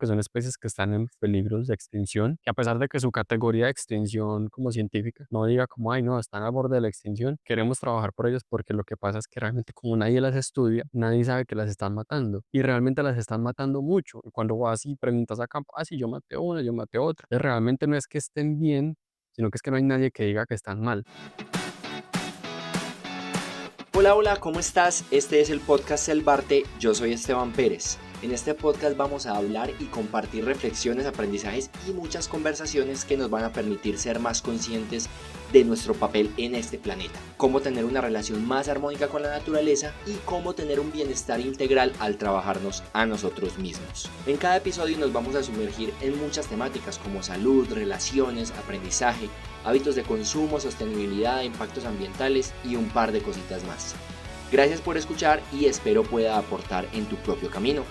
porque son especies que están en peligros de extinción, que a pesar de que su categoría de extinción como científica no diga como, ay, no, están al borde de la extinción, queremos trabajar por ellas porque lo que pasa es que realmente como nadie las estudia, nadie sabe que las están matando y realmente las están matando mucho. Y cuando vas y preguntas a campo, ah, sí, yo maté una, yo maté otra. Entonces, realmente no es que estén bien, sino que es que no hay nadie que diga que están mal. Hola, hola, ¿cómo estás? Este es el podcast Selvarte, yo soy Esteban Pérez. En este podcast vamos a hablar y compartir reflexiones, aprendizajes y muchas conversaciones que nos van a permitir ser más conscientes de nuestro papel en este planeta, cómo tener una relación más armónica con la naturaleza y cómo tener un bienestar integral al trabajarnos a nosotros mismos. En cada episodio nos vamos a sumergir en muchas temáticas como salud, relaciones, aprendizaje, hábitos de consumo, sostenibilidad, impactos ambientales y un par de cositas más. Gracias por escuchar y espero pueda aportar en tu propio camino.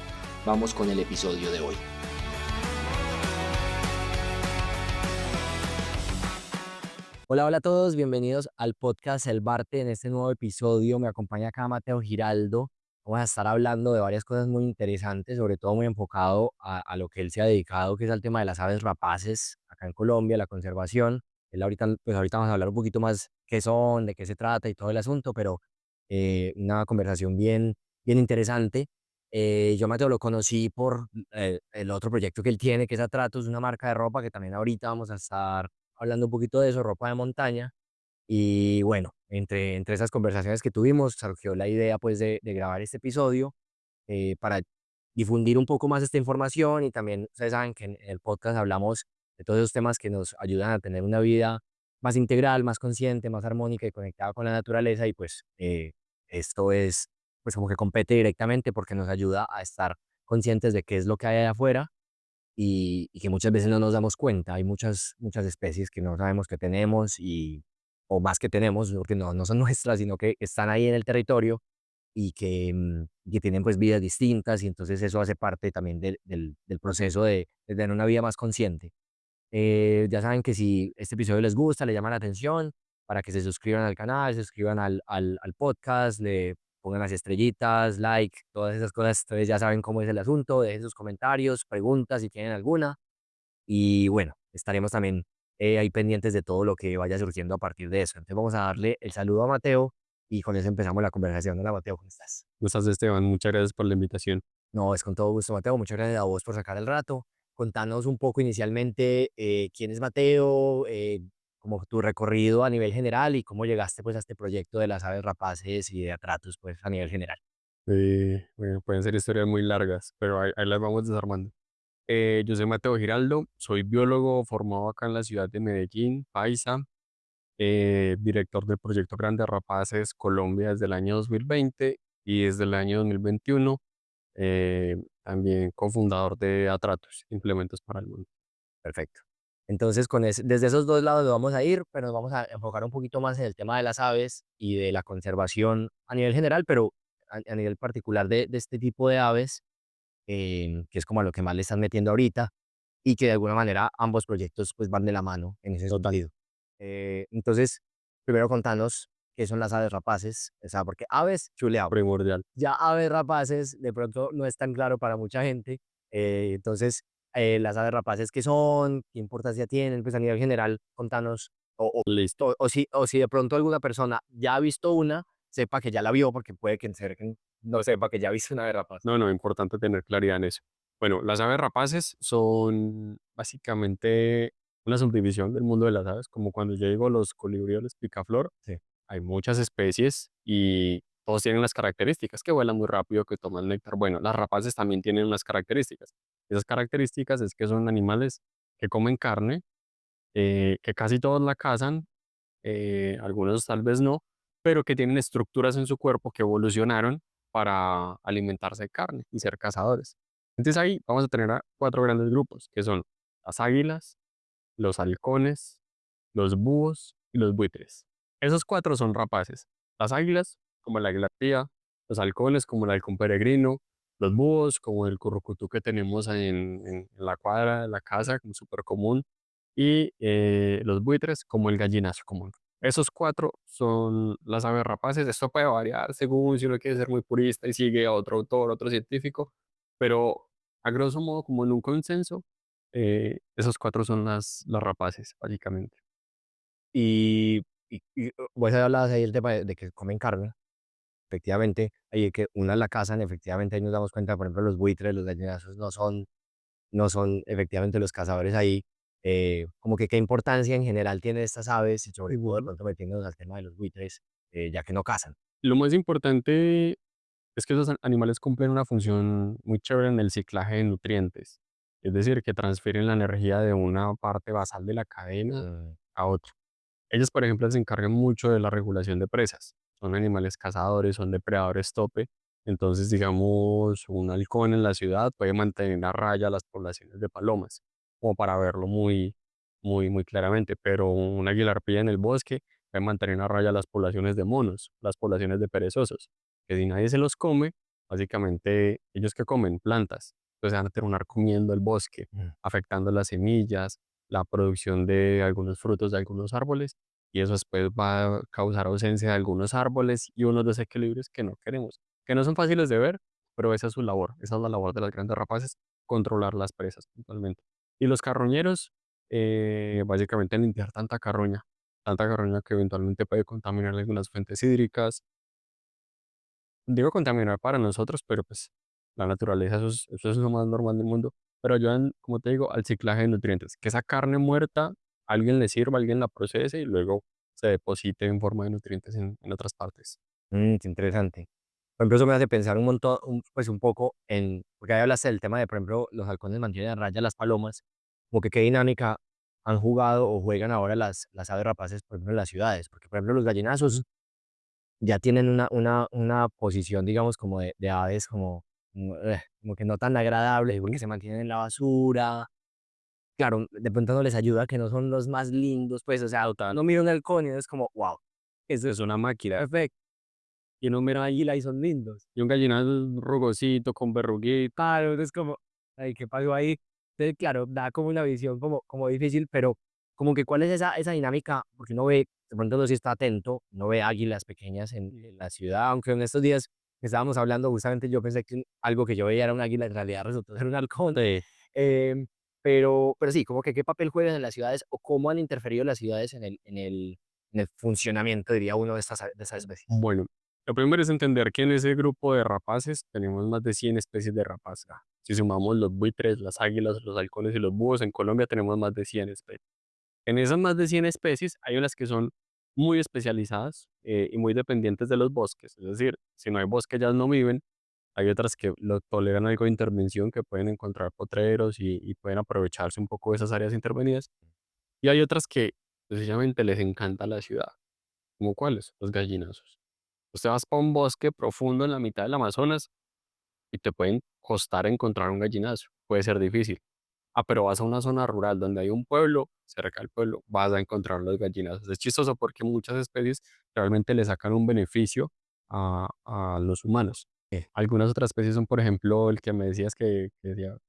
Vamos con el episodio de hoy. Hola, hola a todos, bienvenidos al podcast El Barte. En este nuevo episodio me acompaña acá Mateo Giraldo. Vamos a estar hablando de varias cosas muy interesantes, sobre todo muy enfocado a lo que él se ha dedicado, que es al tema de las aves rapaces acá en Colombia, la conservación. Él ahorita, pues ahorita vamos a hablar un poquito más qué son, de qué se trata y todo el asunto, pero una conversación bien interesante. Yo a Mateo lo conocí por el otro proyecto que él tiene, que es Atratus, una marca de ropa que también ahorita vamos a estar hablando un poquito de eso, ropa de montaña. Y bueno, entre esas conversaciones que tuvimos, surgió la idea pues de grabar este episodio para difundir un poco más esta información y también ustedes saben que en el podcast hablamos de todos esos temas que nos ayudan a tener una vida más integral, más consciente, más armónica y conectada con la naturaleza y pues esto es pues como que compete directamente porque nos ayuda a estar conscientes de qué es lo que hay allá afuera y que muchas veces no nos damos cuenta. Hay muchas especies que no sabemos que tenemos o más que tenemos, porque no son nuestras, sino que están ahí en el territorio y que tienen pues vidas distintas y entonces eso hace parte también del proceso de tener una vida más consciente. Ya saben que si este episodio les gusta, le llama la atención, para que se suscriban al canal, se suscriban al podcast, le pongan las estrellitas, like, todas esas cosas. Ustedes ya saben cómo es el asunto, dejen sus comentarios, preguntas si tienen alguna. Y bueno, estaremos también ahí pendientes de todo lo que vaya surgiendo a partir de eso. Entonces vamos a darle el saludo a Mateo y con eso empezamos la conversación. Hola Mateo, ¿cómo estás? ¿Cómo estás, Esteban? Muchas gracias por la invitación. No, es con todo gusto, Mateo. Muchas gracias a vos por sacar el rato. Contanos un poco inicialmente quién es Mateo, como tu recorrido a nivel general y cómo llegaste pues a este proyecto de las aves rapaces y de Atratus pues a nivel general. Bueno, pueden ser historias muy largas, pero ahí las vamos desarmando. Yo soy Mateo Giraldo, soy biólogo formado acá en la ciudad de Medellín, paisa, director del proyecto Grandes Rapaces Colombia desde el año 2020 y desde el año 2021 también cofundador de Atratus, Implementos para el Mundo. Perfecto. Entonces, desde esos dos lados lo vamos a ir, pero nos vamos a enfocar un poquito más en el tema de las aves y de la conservación a nivel general, pero a nivel particular de este tipo de aves, que es como a lo que más le están metiendo ahorita y que de alguna manera ambos proyectos pues van de la mano en ese sentido. Entonces, primero contanos qué son las aves rapaces, o sea, porque aves, chuleado. Primordial. Ya aves rapaces de pronto no es tan claro para mucha gente. Entonces, las aves rapaces, ¿qué son? ¿Qué importancia tienen? Pues a nivel general, contanos, Listo. o si de pronto alguna persona ya ha visto una, sepa que ya la vio, porque puede que no sepa que ya ha visto una ave rapaz. No, no, importante tener claridad en eso. Bueno, las aves rapaces son básicamente una subdivisión del mundo de las aves, como cuando yo digo los colibríes, los picaflor, Sí, hay muchas especies y todos tienen las características, que vuelan muy rápido, que toman néctar. Bueno, las rapaces también tienen unas características. Esas características es que son animales que comen carne, que casi todos la cazan, algunos tal vez no, pero que tienen estructuras en su cuerpo que evolucionaron para alimentarse de carne y ser cazadores. Entonces ahí vamos a tener a cuatro grandes grupos, que son las águilas, los halcones, los búhos y los buitres. Esos cuatro son rapaces. Las águilas, como el águila pía, los halcones, como el halcón peregrino, los búhos, como el currucutú que tenemos en la cuadra de la casa, como súper común, y los buitres, como el gallinazo común. Esos cuatro son las aves rapaces. Esto puede variar según si uno quiere ser muy purista y sigue a otro autor, otro científico, pero a grosso modo, como en un consenso, esos 4 son las rapaces, básicamente. Vos hablabas ahí el tema de que comen carne, efectivamente, ahí que una la cazan, efectivamente, ahí nos damos cuenta, por ejemplo, los buitres, los gallinazos no son efectivamente los cazadores ahí. Como que qué importancia en general tienen estas aves, y sobre todo de Ujú. pronto metiéndonos al tema de los buitres, ya que no cazan. Lo más importante es que esos animales cumplen una función muy chévere en el ciclaje de nutrientes. Es decir, que transfieren la energía de una parte basal de la cadena Mm, a otra. Ellos, por ejemplo, se encargan mucho de la regulación de presas. Son animales cazadores, son depredadores tope. Entonces, digamos, un halcón en la ciudad puede mantener a raya las poblaciones de palomas, como para verlo muy, muy, muy claramente. Pero un águila arpía en el bosque puede mantener a raya las poblaciones de monos, las poblaciones de perezosos, que si nadie se los come, básicamente ellos que comen plantas, entonces van a terminar comiendo el bosque, mm. afectando las semillas, la producción de algunos frutos de algunos árboles, y eso después va a causar ausencia de algunos árboles y unos desequilibrios que no queremos, que no son fáciles de ver, pero esa es su labor, esa es la labor de las grandes rapaces, controlar las presas puntualmente. Y los carroñeros, básicamente limpiar tanta carroña que eventualmente puede contaminar algunas fuentes hídricas. Digo contaminar para nosotros, pero pues la naturaleza, eso es lo más normal del mundo, pero ayudan, como te digo, al ciclaje de nutrientes, que esa carne muerta alguien le sirva, alguien la procese y luego se deposite en forma de nutrientes en otras partes. Qué interesante. Por ejemplo, eso me hace pensar un montón, pues un poco porque ahí hablaste del tema de, por ejemplo, los halcones mantienen a raya las palomas, como que qué dinámica han jugado o juegan ahora las aves rapaces, por ejemplo, en las ciudades, porque, por ejemplo, los gallinazos ya tienen una posición, digamos, como de aves como que no tan agradable, porque Ujú. se mantienen en la basura. Claro, de pronto no les ayuda que no son los más lindos, pues, o sea, Total, no mira un halcón y es como, wow, eso es es una máquina. perfecto. Y uno mira águila y son lindos. Y un gallinazo rugosito, con verruguita. Claro, es como, ay, ¿qué pasó ahí? Entonces, claro, da como una visión como difícil, pero como que cuál es esa dinámica, porque uno ve, de pronto uno sí está atento, no ve águilas pequeñas en la ciudad, aunque en estos días que estábamos hablando, justamente yo pensé que algo que yo veía era un águila, en realidad resultó ser un halcón. Sí. Em, pero sí, como que qué papel juegan en las ciudades o cómo han interferido las ciudades en el funcionamiento, diría uno, de estas especies. Bueno, lo primero es entender que en ese grupo de rapaces tenemos más de 100 especies de rapaces. Si sumamos los buitres, las águilas, los halcones y los búhos, en Colombia tenemos más de 100 especies. En esas más de 100 especies hay unas que son muy especializadas y muy dependientes de los bosques. Es decir, si no hay bosque, ellas no viven. Hay otras que lo toleran algo de intervención, que pueden encontrar potreros y pueden aprovecharse un poco de esas áreas intervenidas. Y hay otras que sencillamente les encanta la ciudad. ¿Como cuáles? Los gallinazos. Usted vas para un bosque profundo en la mitad del Amazonas y te pueden costar encontrar un gallinazo. Puede ser difícil. Ah, pero vas a una zona rural donde hay un pueblo, cerca del pueblo, vas a encontrar los gallinazos. Es chistoso porque muchas especies realmente le sacan un beneficio a los humanos. Algunas otras especies son, por ejemplo, el que me decías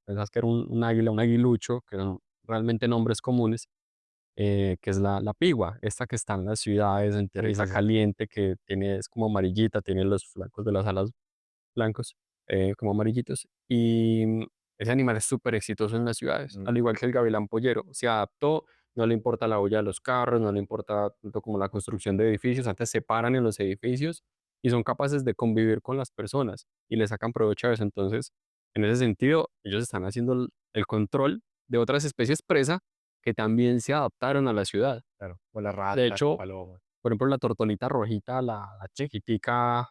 pensabas que era un águila, un aguilucho, que son realmente nombres comunes, que es la pigua, esta que está en las ciudades, en Sí, tierrita sí, sí. caliente, que es como amarillita, tiene los flancos de las alas blancos, como amarillitos. Y ese animal es súper exitoso en las ciudades, Mm, al igual que el gavilán pollero. Se adaptó, no le importa la huella de los carros, no le importa tanto como la construcción de edificios. Antes se paran en los edificios y son capaces de convivir con las personas y le sacan provecho a eso. Entonces, en ese sentido, ellos están haciendo el control de otras especies presa que también se adaptaron a la ciudad. claro, o las De ratas, hecho, palomas. por ejemplo, la tortolita rojita, la chiquitica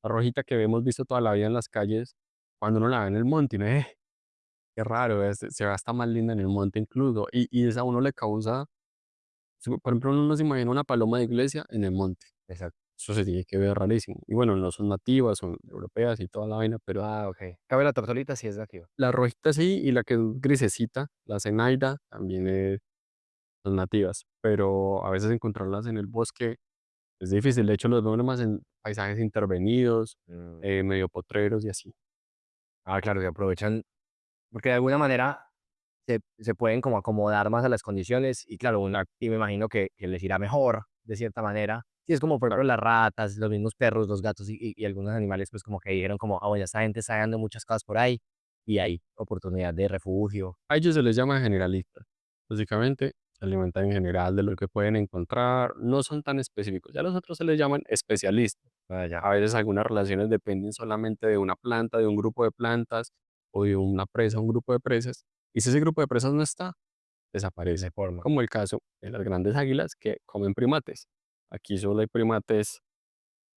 rojita que hemos visto toda la vida en las calles, cuando uno la ve en el monte, uno, qué raro, se ve hasta más linda en el monte incluso, y eso a uno le causa, por ejemplo, uno no se imagina una paloma de iglesia en el monte, Exacto. eso se tiene que ver rarísimo, y bueno, no son nativas, son europeas y toda la vaina, pero Ah, okey. Cabe la tortolita sí es nativa. la rojita sí, y la que es grisecita, la cenaida, también son nativas, pero a veces encontrarlas en el bosque es difícil, de hecho los veo más en paisajes intervenidos, Mm. medio potreros y así. Ah, claro, que aprovechan, porque de alguna manera se pueden como acomodar más a las condiciones y claro, y me imagino que les irá mejor de cierta manera. Sí, es como por ejemplo las ratas, los mismos perros, los gatos y algunos animales, pues como que dijeron como, ah, bueno, esta gente está dando muchas cosas por ahí, y hay oportunidad de refugio. A ellos se les llama generalistas. Básicamente, se alimentan en general de lo que pueden encontrar, no son tan específicos. Ya los otros se les llaman especialistas. Vaya, A veces algunas relaciones dependen solamente de una planta, de un grupo de plantas o de una presa, un grupo de presas. Y si ese grupo de presas no está, desaparece. de forma. Como el caso de las grandes águilas que comen primates. Aquí solo hay primates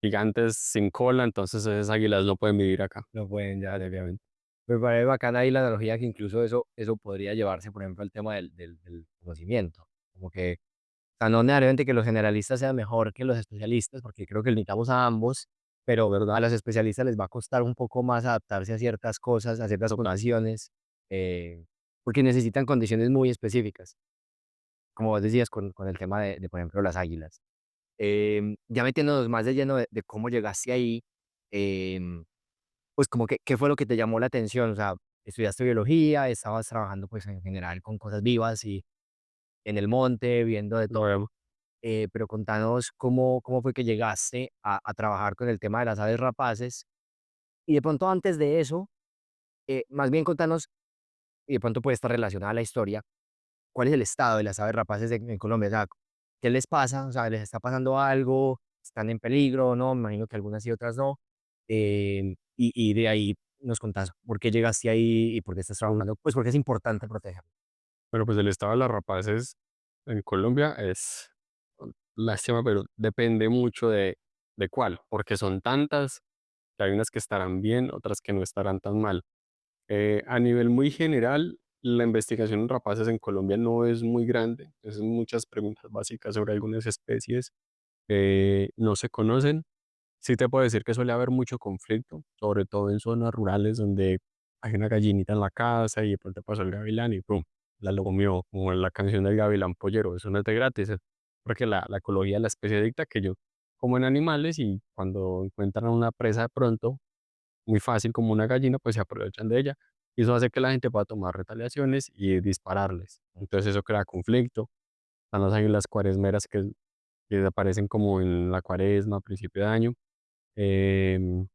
gigantes sin cola, entonces esas águilas no pueden vivir acá, No pueden ya. obviamente. Me parece bacana ahí la analogía que incluso eso podría llevarse, por ejemplo, al tema del conocimiento. Como que, o sea, no necesariamente que los generalistas sean mejor que los especialistas, porque creo que necesitamos a ambos, pero a ¿Verdad? los especialistas les va a costar un poco más adaptarse a ciertas cosas, a ciertas Total. condiciones, porque necesitan condiciones muy específicas, como vos decías con el tema por ejemplo, las águilas. Ya metiéndonos más de lleno de cómo llegaste ahí, em, pues, como que, ¿qué fue lo que te llamó la atención? O sea, estudiaste biología, estabas trabajando, pues, en general con cosas vivas y en el monte, viendo de todo, Bueno, pero contanos cómo fue que llegaste a trabajar con el tema de las aves rapaces. Y de pronto antes de eso, más bien contanos, y de pronto puede estar relacionada a la historia, ¿cuál es el estado de las aves rapaces en Colombia? O sea, ¿qué les pasa? O sea, ¿les está pasando algo? ¿Están en peligro? ¿No? Me imagino que algunas sí, otras no. Y de ahí nos contás por qué llegaste ahí y por qué estás mm, trabajando, pues porque es importante proteger. bueno, pues el estado de las rapaces en Colombia es lástima, pero depende mucho de cuál, porque son tantas que hay unas que estarán bien, otras que no estarán tan mal. A nivel muy general, la investigación en rapaces en Colombia no es muy grande. Es muchas preguntas básicas sobre algunas especies que no se conocen. Sí te puedo decir que suele haber mucho conflicto, sobre todo en zonas rurales donde hay una gallinita en la casa y de pronto pasó el gavilán y ¡pum! La lo comió, como en la canción del gavilán pollero. Eso no es de gratis, es porque la ecología de la especie dicta que ellos comen animales y cuando encuentran una presa de pronto, muy fácil como una gallina, pues se aprovechan de ella. Y eso hace que la gente pueda tomar retaliaciones y dispararles. Entonces eso crea conflicto. Están las águilas cuaresmeras que aparecen como en la cuaresma, a principio de año, em,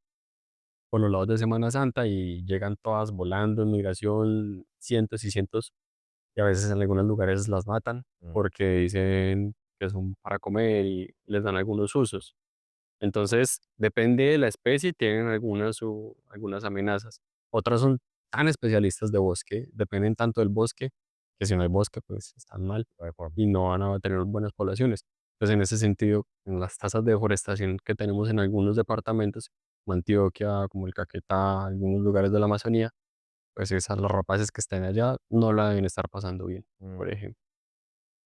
por los lados de Semana Santa y llegan todas volando en migración, cientos y cientos, y a veces en algunos lugares las matan Mm. porque dicen que son para comer y les dan algunos usos. Entonces, depende de la especie, tienen algunas amenazas. Otras son tan especialistas de bosque, dependen tanto del bosque, que si no hay bosque, pues están mal No hay forma. y no van a tener buenas poblaciones. Entonces, en ese sentido, en las tasas de deforestación que tenemos en algunos departamentos, como Antioquia, como el Caquetá, algunos lugares de la Amazonía, pues esas los rapaces que están allá no la deben estar pasando bien, por Mm. ejemplo.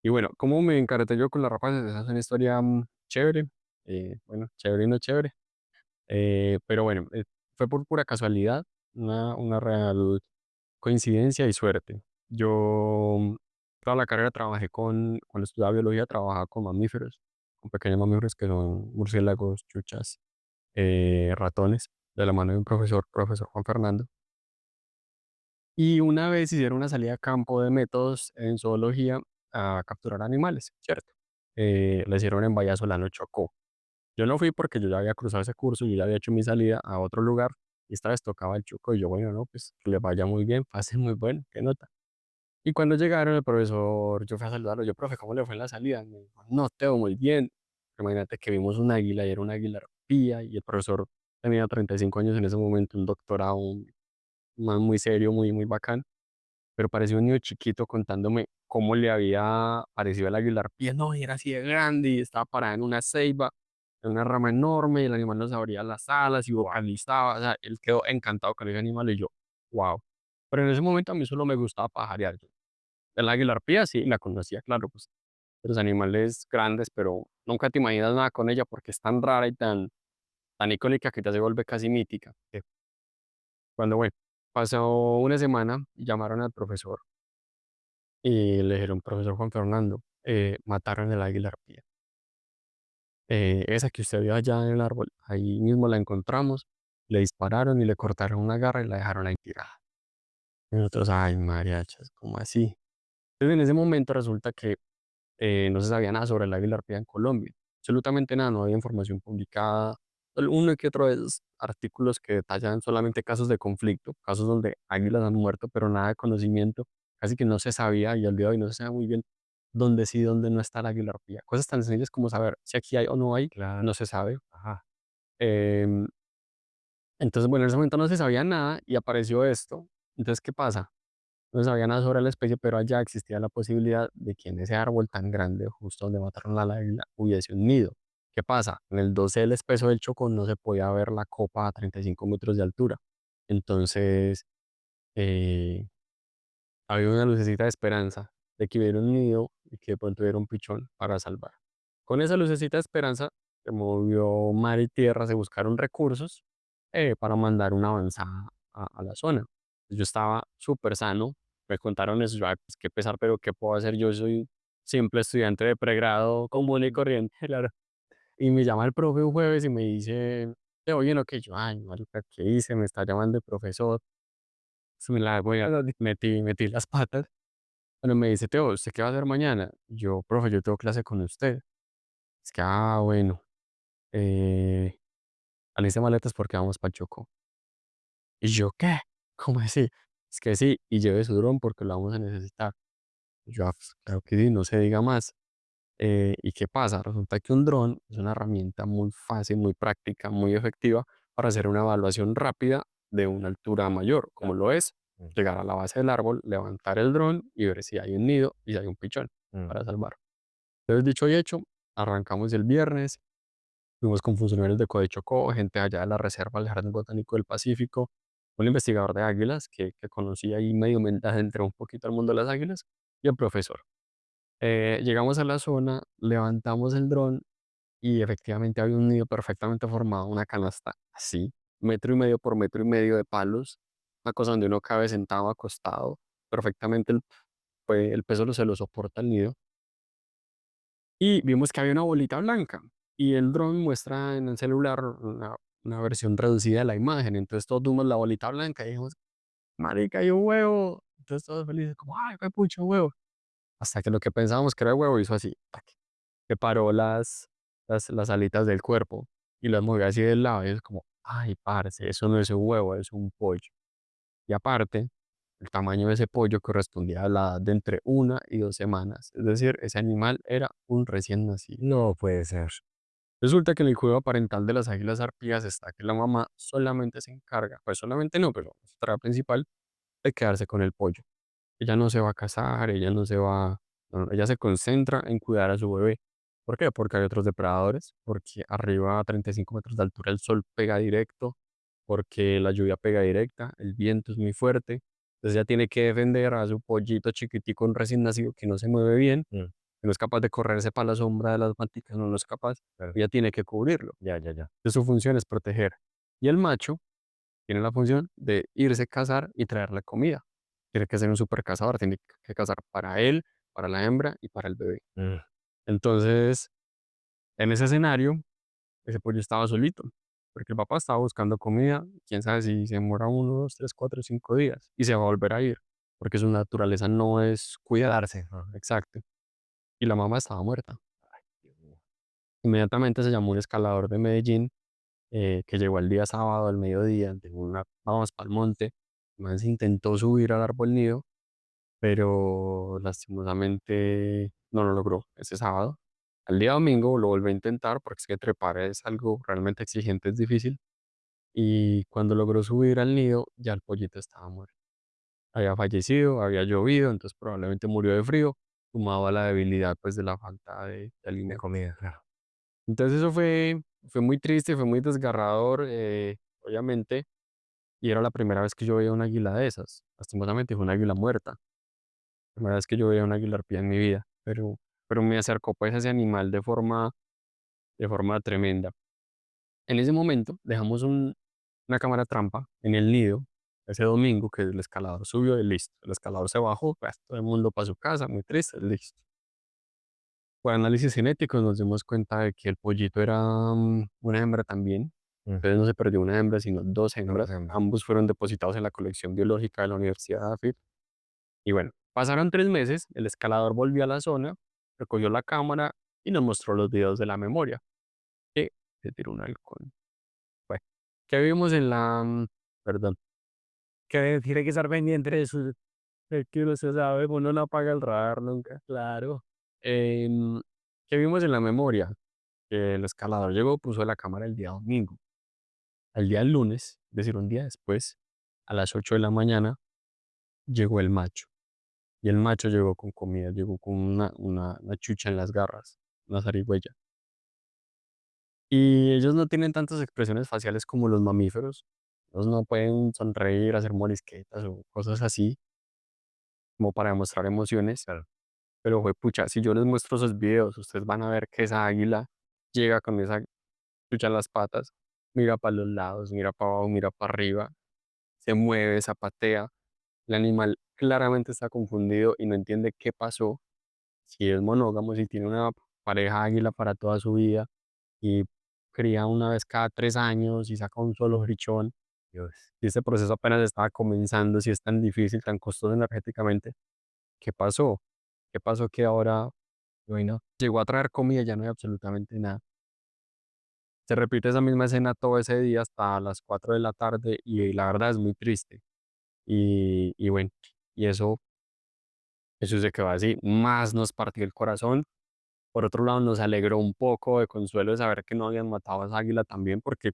Y bueno, ¿cómo me encarté yo con las rapaces? Esa es una historia chévere. Bueno, chévere y no chévere. Pero bueno, fue por pura casualidad, una real coincidencia y suerte. Yo toda la carrera trabajé cuando estudiaba biología, trabajaba con mamíferos, con pequeños mamíferos que son murciélagos, chuchas, ratones, de la mano de un profesor Juan Fernando. Y una vez hicieron una salida a campo de métodos en zoología a capturar animales, ¿cierto? La hicieron en Bahía Solano, Chocó. Yo no fui porque yo ya había cruzado ese curso, yo ya había hecho mi salida a otro lugar y esta vez tocaba el Chocó y yo, bueno, no, pues que les vaya muy bien, pase muy bueno, qué nota. Y cuando llegaron, el profesor, yo fui a saludarlo, yo, profe, ¿cómo le fue en la salida? Me dijo, no, Teo, muy bien. Imagínate que vimos un águila y era un águila arpía y el profesor tenía 35 años en ese momento, un doctorado, un man muy serio, muy bacán, pero parecía un niño chiquito contándome cómo le había parecido el águila arpía. No, y era así de grande y estaba parada en una ceiba, en una rama enorme, y el animal nos abría las alas y vocalizaba. O sea, él quedó encantado con ese animal y yo, wow. Pero en ese momento a mí solo me gustaba pajarear. El águila arpía sí la conocía, claro, pues los animales grandes, pero nunca te imaginas nada con ella porque es tan rara y tan icónica que ya se vuelve casi mítica. Cuando, bueno, pasó una semana y llamaron al profesor y le dijeron, profesor Juan Fernando, mataron el águila arpía. Esa que usted vio allá en el árbol, ahí mismo la encontramos, le dispararon y le cortaron una garra y la dejaron ahí tirada. Y nosotros, ay, mariachas, ¿cómo así? Entonces en ese momento resulta que no se sabía nada sobre el águila arpía en Colombia, absolutamente nada, no había información publicada, uno que otro de esos artículos que detallan solamente casos de conflicto, casos donde águilas han muerto, pero nada de conocimiento, casi que no se sabía y al día de hoy no se sabe muy bien dónde sí y dónde no está la águila arpía. Cosas tan sencillas como saber si aquí hay o no hay, Claro. no se sabe. Ajá. Em, entonces, bueno, en ese momento no se sabía nada y apareció esto. Entonces, ¿qué pasa? No se sabía nada sobre la especie, pero allá existía la posibilidad de que en ese árbol tan grande, justo donde mataron a la águila, hubiese un nido. ¿Qué pasa? En el dosel espeso del Chocó no se podía ver la copa a 35 metros de altura. Entonces, eh, había una lucecita de esperanza de que hubiera un nido y que de pronto hubiera un pichón para salvar. Con esa lucecita de esperanza se movió mar y tierra, se buscaron recursos para mandar una avanzada a la zona. Yo estaba súper sano, me contaron eso, yo, "Ay, pues qué pesar, pero ¿qué puedo hacer? Yo soy simple estudiante de pregrado común y corriente, claro". Y me llama el profe un jueves y me dice, oye, no, que yo, ay, marica, ¿qué hice? Me está llamando el profesor, se me la voy a, metí las patas. Bueno, me dice: "Teo, ¿usted qué va a hacer mañana?". Yo: "Profe, yo tengo clase con usted". Es que: "Ah, bueno, eh, aliste maletas porque vamos para Chocó". Y yo: "¿Qué? ¿Cómo así?". Es que sí, y lleve su dron porque lo vamos a necesitar. Yo: "Ah, pues, claro que sí, no se diga más". ¿Y qué pasa? Resulta que un dron es una herramienta muy fácil, muy práctica, muy efectiva para hacer una evaluación rápida de una altura mayor, como Claro. lo es Mm, llegar a la base del árbol, levantar el dron y ver si hay un nido y si hay un pichón mm. para salvar. Entonces, dicho y hecho, arrancamos el viernes, fuimos con funcionarios de Chocó, gente allá de la reserva del Jardín Botánico del Pacífico, un investigador de águilas que conocía ahí medio entró un poquito al mundo de las águilas, y el profesor. Llegamos a la zona, levantamos el dron y efectivamente había un nido perfectamente formado, una canasta así, metro y medio por metro y medio de palos, una cosa donde uno cabe sentado, acostado, perfectamente el peso se lo soporta el nido. Y vimos que había una bolita blanca y el dron muestra en el celular una versión reducida de la imagen. Entonces todos vimos la bolita blanca y dijimos, marica, hay un huevo. Entonces todos felices, como, ay, qué pucho huevo. Hasta que lo que pensábamos que era el huevo hizo así, tac, separó las alitas del cuerpo y las movió así del lado. Y es como, ay, parce, eso no es un huevo, es un pollo. Y aparte, el tamaño de ese pollo correspondía a la edad de entre 1 y 2 semanas. Es decir, ese animal era un recién nacido. No puede ser. Resulta que en el cuidado parental de las águilas arpías está que la mamá solamente se encarga, pues solamente no, pero su tarea principal de quedarse con el pollo. Ella no se va a casar, ella no se va, no, no, ella se concentra en cuidar a su bebé. ¿Por qué? Porque hay otros depredadores, porque arriba a 35 metros de altura el sol pega directo, porque la lluvia pega directa, el viento es muy fuerte. Entonces ella tiene que defender a su pollito chiquitico, un recién nacido que no se mueve bien, Mm, que no es capaz de correrse para la sombra de las maticas, no, no es capaz. claro. Ella tiene que cubrirlo. Ya, ya, ya. Entonces su función es proteger. Y el macho tiene la función de irse a cazar y traerle comida. Tiene que ser un super cazador, tiene que cazar para él, para la hembra y para el bebé. Mm, Entonces, en ese escenario, ese pollo estaba solito, porque el papá estaba buscando comida, quién sabe si se demora 1, 2, 3, 4, 5 días y se va a volver a ir, porque su naturaleza no es cuidar. Darse. Ah, Exacto. Y la mamá estaba muerta. Dios mío. Inmediatamente se llamó un escalador de Medellín que llegó el día sábado al mediodía, de una, vamos para el monte. Más intentó subir al árbol nido, pero lastimosamente no lo logró ese sábado. Al día domingo lo volvió a intentar porque es que trepar es algo realmente exigente, es difícil. Y cuando logró subir al nido, ya el pollito estaba muerto. Había fallecido, había llovido, entonces probablemente murió de frío, sumado a la debilidad pues de la falta de De alimento. comida, claro. Entonces eso fue muy triste, fue muy desgarrador, obviamente, y era la primera vez que yo veía una águila de esas. Lastimosamente fue una águila muerta. Primera vez que yo veía una águila arpía en mi vida, pero me acercó pues a ese animal de forma tremenda. En ese momento dejamos una cámara trampa en el nido ese domingo que el escalador subió y listo. El escalador se bajó, pues todo el mundo para su casa, muy triste, listo. Por análisis genéticos nos dimos cuenta de que el pollito era una hembra también. Mm, Entonces no se perdió una hembra, sino dos dos hembras. hembras. Ambos fueron depositados en la colección biológica de la Universidad de Afit. Y bueno, pasaron 3 meses, el escalador volvió a la zona, recogió la cámara y nos mostró los videos de la memoria, que se tiró un halcón. ¿Qué vimos en la, perdón, Que tiene que estar pendiente de sus es que no se sabe, uno no apaga el radar nunca. claro. Em, ¿Qué vimos en la memoria? Que el escalador llegó, puso la cámara el día domingo. Al día lunes, es decir, un día después, a las 8 de la mañana, llegó el macho. Y el macho llegó con comida, llegó con una chucha en las garras, una zarigüeya. Y ellos no tienen tantas expresiones faciales como los mamíferos. Ellos no pueden sonreír, hacer morisquetas o cosas así, como para demostrar emociones. Claro. Pero fue pucha, si yo les muestro esos videos, ustedes van a ver que esa águila llega con esa chucha en las patas, mira para los lados, mira para abajo, mira para arriba, se mueve, zapatea. El animal claramente está confundido y no entiende qué pasó, si es monógamo, si tiene una pareja águila para toda su vida y cría una vez cada 3 años y saca un solo brichón. Dios. Si este proceso apenas estaba comenzando, si es tan difícil, tan costoso energéticamente, ¿qué pasó? ¿Qué pasó que ahora Bueno, llegó a traer comida y ya no hay absolutamente nada? Se repite esa misma escena todo ese día hasta las 4 de la tarde y la verdad es muy triste. Y bueno, y eso se quedó así. Más nos partió el corazón. Por otro lado, nos alegró un poco de consuelo de saber que no habían matado a esa águila también, porque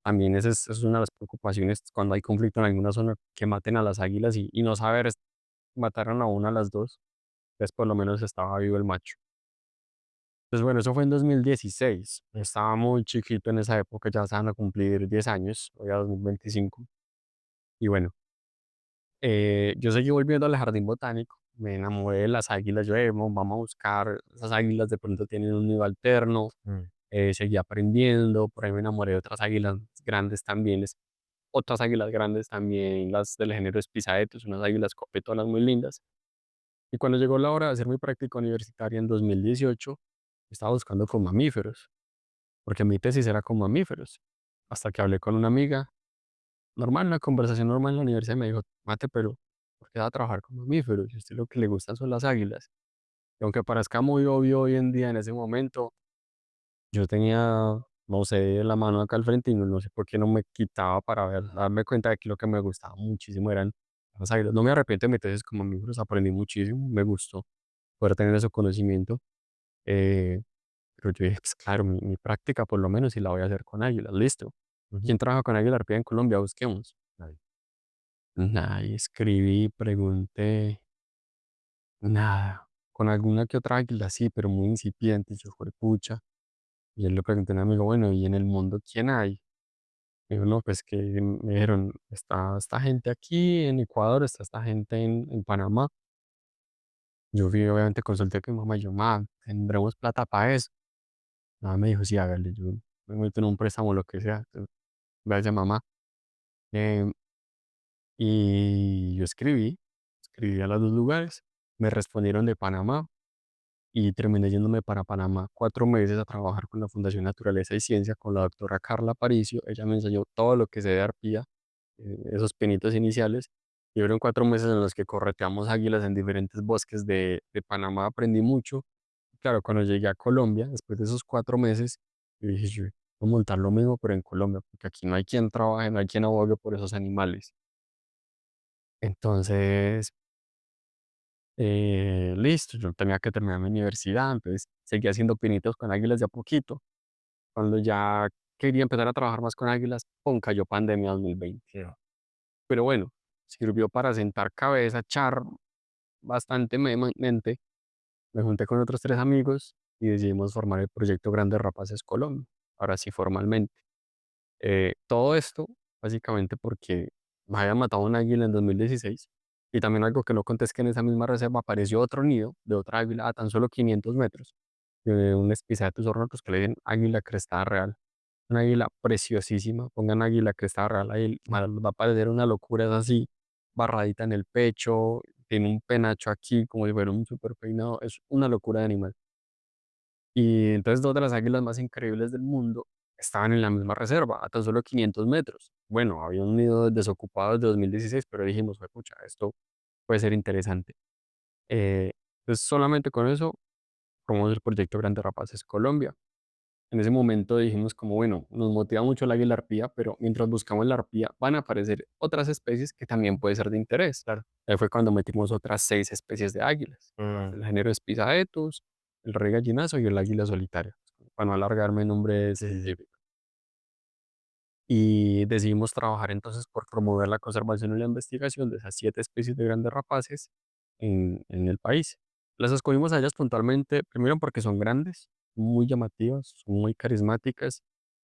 también esa es una de las preocupaciones cuando hay conflicto en alguna zona, que maten a las águilas y no saber, mataron a una, a las dos, pues por lo menos estaba vivo el macho. Pues bueno, eso fue en 2016. Estaba muy chiquito en esa época, ya se van a cumplir 10 años, hoy a 2025. Y bueno, yo seguí volviendo al jardín botánico, me enamoré de las águilas, yo, vamos a buscar, esas águilas de pronto tienen un nido alterno, mm, seguí aprendiendo, por ahí me enamoré de otras águilas grandes también, otras águilas grandes también, las del género Spizaetus, unas águilas copetonas muy lindas. Y cuando llegó la hora de hacer mi práctica universitaria en 2018, estaba buscando con mamíferos, porque mi tesis era con mamíferos. Hasta que hablé con una amiga, normal, una conversación normal en la universidad, y me dijo, mate, pero ¿por qué va a trabajar con mamíferos? Y a usted lo que le gustan son las águilas. Y aunque parezca muy obvio hoy en día, en ese momento, yo tenía, no sé, la mano acá al frente y no sé por qué no me quitaba para ver, darme cuenta de que lo que me gustaba muchísimo eran las águilas. No me arrepiento de mi tesis con mamíferos, aprendí muchísimo, me gustó poder tener ese conocimiento. eh, pero yo dije, pues claro, mi práctica por lo menos si la voy a hacer con águilas, listo. ujú, ¿Quién trabaja con águila arpía en Colombia? Busquemos. nadie. Nada, y escribí, pregunté, nada. Con alguna que otra águila sí, pero muy incipiente. Y yo, pucha. Y él le pregunté a un amigo, bueno, ¿y en el mundo quién hay? Me dijo, no, pues que me dijeron, está esta gente aquí en Ecuador, está esta gente en Panamá. Yo fui, obviamente, consulté con mi mamá y yo, mamá, ¿tendremos plata para eso? Nada, me dijo, sí, hágale, yo me meto en un préstamo, lo que sea. Entonces, gracias, mamá. Em, y yo escribí a los dos lugares. Me respondieron de Panamá y terminé yéndome para Panamá 4 meses a trabajar con la Fundación Naturaleza y Ciencia con la doctora Carla Paricio. Ella me enseñó todo lo que sé de arpía, esos pinitos iniciales. Y fueron 4 meses en los que correteamos águilas en diferentes bosques de Panamá. Aprendí mucho. Claro, cuando llegué a Colombia, después de esos 4 meses, yo dije, yo voy a montar lo mismo, pero en Colombia, porque aquí no hay quien trabaje, no hay quien abogue por esos animales. Entonces, listo, yo tenía que terminar mi universidad, entonces seguía haciendo pinitos con águilas de a poquito. Cuando ya quería empezar a trabajar más con águilas, ¡pum!, cayó pandemia 2020. Pero bueno, sirvió para sentar cabeza, echar bastante mente. Me junté con otros 3 amigos y decidimos formar el proyecto Grandes Rapaces Colombia, ahora sí formalmente. Todo esto básicamente porque me habían matado un águila en 2016 y también algo que no conté es que en esa misma reserva apareció otro nido de otra águila a tan solo 500 metros, de un Espizaetus ornatus que le dicen águila crestada real. Una águila preciosísima, pongan águila crestada real ahí, les va a parecer una locura, es así, barradita en el pecho, tiene un penacho aquí como si fuera un super peinado, es una locura de animal. Y entonces dos de las águilas más increíbles del mundo estaban en la misma reserva, a tan solo 500 metros. Bueno, había un nido desocupado desde 2016, pero dijimos, pucha, esto puede ser interesante. Entonces solamente con eso formamos el proyecto Grandes Rapaces Colombia. En ese momento dijimos como, bueno, nos motiva mucho el águila arpía, pero mientras buscamos la arpía van a aparecer otras especies que también puede ser de interés. Claro. Ahí fue cuando metimos otras 6 especies de águilas. Mm, El género Spizaetus, el rey gallinazo y el águila solitaria, para no alargarme en nombre sí, sí, sí. científico. Y decidimos trabajar entonces por promover la conservación y la investigación de esas 7 especies de grandes rapaces en el país. Las escogimos a ellas puntualmente, primero porque son grandes, muy llamativas, son muy carismáticas,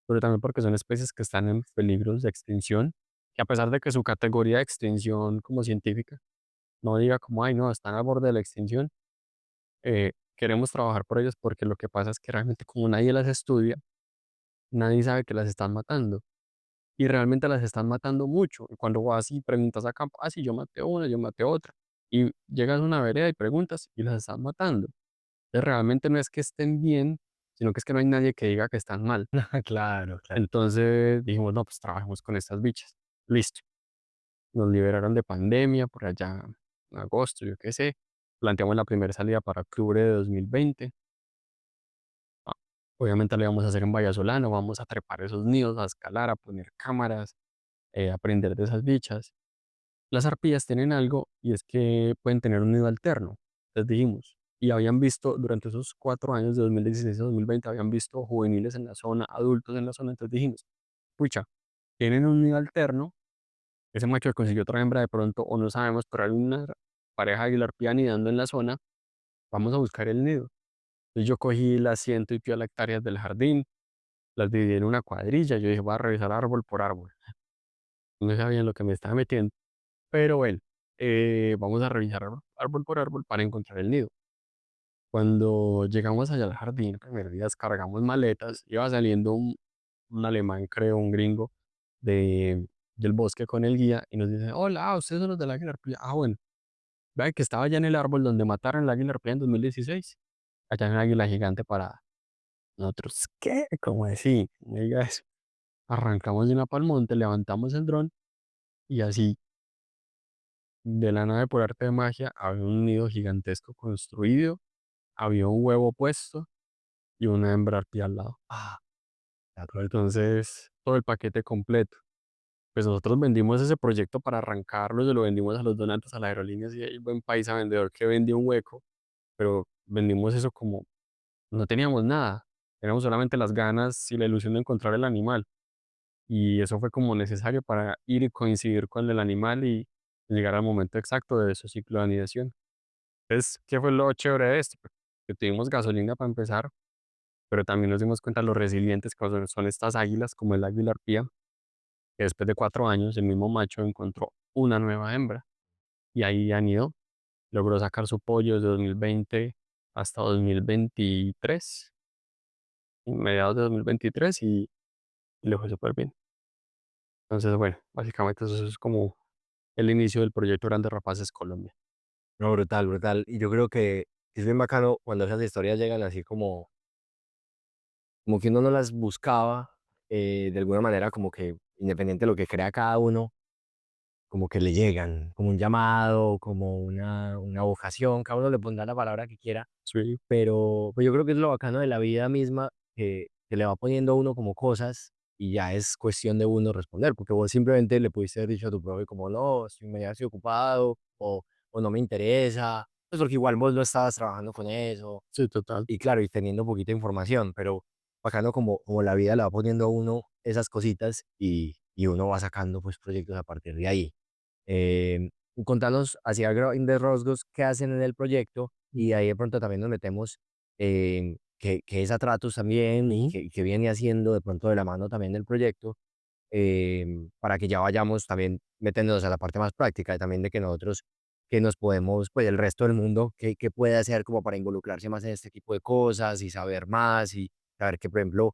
pero también porque son especies que están en peligros de extinción, que a pesar de que su categoría de extinción como científica no diga como, ay, no, están al borde de la extinción, queremos trabajar por ellas porque lo que pasa es que realmente como nadie las estudia, nadie sabe que las están matando. Y realmente las están matando mucho. Y cuando vas y preguntas a campo, ah, sí, yo maté una, yo maté otra. Y llegas a una vereda y preguntas y las están matando. Entonces, realmente no es que estén bien, sino que es que no hay nadie que diga que están mal. Claro, claro. Entonces dijimos, no, pues trabajemos con estas bichas. Listo. Nos liberaron de pandemia por allá en agosto, yo qué sé. Planteamos la primera salida para octubre de 2020. Ah, obviamente lo íbamos a hacer en Vallasolano, vamos a trepar esos nidos, a escalar, a poner cámaras, aprender de esas bichas. Las arpías tienen algo y es que pueden tener un nido alterno, les dijimos. Y habían visto durante esos 4 años de 2016 a 2020, habían visto juveniles en la zona, adultos en la zona. Entonces dijimos, pucha, tienen un nido alterno, ese macho que consiguió otra hembra de pronto, o no sabemos, pero hay una pareja de águila arpía anidando en la zona, vamos a buscar el nido. Entonces yo cogí las ciento y piola hectáreas del jardín, las dividí en una cuadrilla, yo dije, voy a revisar árbol por árbol. No sabía en lo que me estaba metiendo. Pero bueno, vamos a revisar árbol por árbol para encontrar el nido. Cuando llegamos allá al jardín, el primer día descargamos maletas, iba saliendo un alemán, creo, un gringo, de, del bosque con el guía y nos dice, hola, ustedes son los del águila arpía. Ah, bueno, vean que estaba allá en el árbol donde mataron al águila arpía en 2016. Allá hay un águila gigante parada. Nosotros, ¿qué? ¿Cómo así? No diga eso. Arrancamos de una pa'l monte, levantamos el dron y así de la nave por arte de magia había un nido gigantesco construido, había un huevo puesto y una hembra arpía al lado. Ah, de acuerdo. Entonces, todo el paquete completo. Pues nosotros vendimos ese proyecto para arrancarlo, se lo vendimos a los donantes, a las aerolíneas y hay buen paisa vendedor que vendía un hueco, pero vendimos eso como no teníamos nada, teníamos solamente las ganas y la ilusión de encontrar el animal. Y eso fue como necesario para ir y coincidir con el animal y llegar al momento exacto de su ciclo de anidación. Entonces, ¿qué fue lo chévere de esto? Que tuvimos gasolina para empezar, pero también nos dimos cuenta lo resilientes que son estas águilas, como el águila arpía, que después de 4 años el mismo macho encontró una nueva hembra y ahí anidó. Logró sacar su pollo desde 2020 hasta 2023, mediados de 2023 y le fue súper bien. Entonces, bueno, básicamente eso es como el inicio del proyecto Grandes Rapaces Colombia. No, brutal, brutal. Y yo creo que es bien bacano cuando esas historias llegan así como que uno no las buscaba, de alguna manera como que independiente de lo que crea cada uno, como que le llegan, como un llamado, como una vocación, cada uno le pondrá la palabra que quiera, Sí, pero pues yo creo que es lo bacano de la vida misma, que le va poniendo a uno como cosas y ya es cuestión de uno responder, porque vos simplemente le pudiste haber dicho a tu profe como no, estoy ocupado o no me interesa, pues porque igual vos no estabas trabajando con eso sí, total. y claro, y teniendo poquita información, pero bacano como la vida le va poniendo a uno esas cositas y uno va sacando pues proyectos a partir de ahí. Eh, Contanos hacia grandes rasgos qué hacen en el proyecto y ahí de pronto también nos metemos en que es Atratus también Ujú. y que viene haciendo de pronto de la mano también del proyecto, para que ya vayamos también metiéndonos a la parte más práctica, también de que nosotros, que nos podemos, pues el resto del mundo, qué puede hacer como para involucrarse más en este tipo de cosas y saber más y saber que, por ejemplo,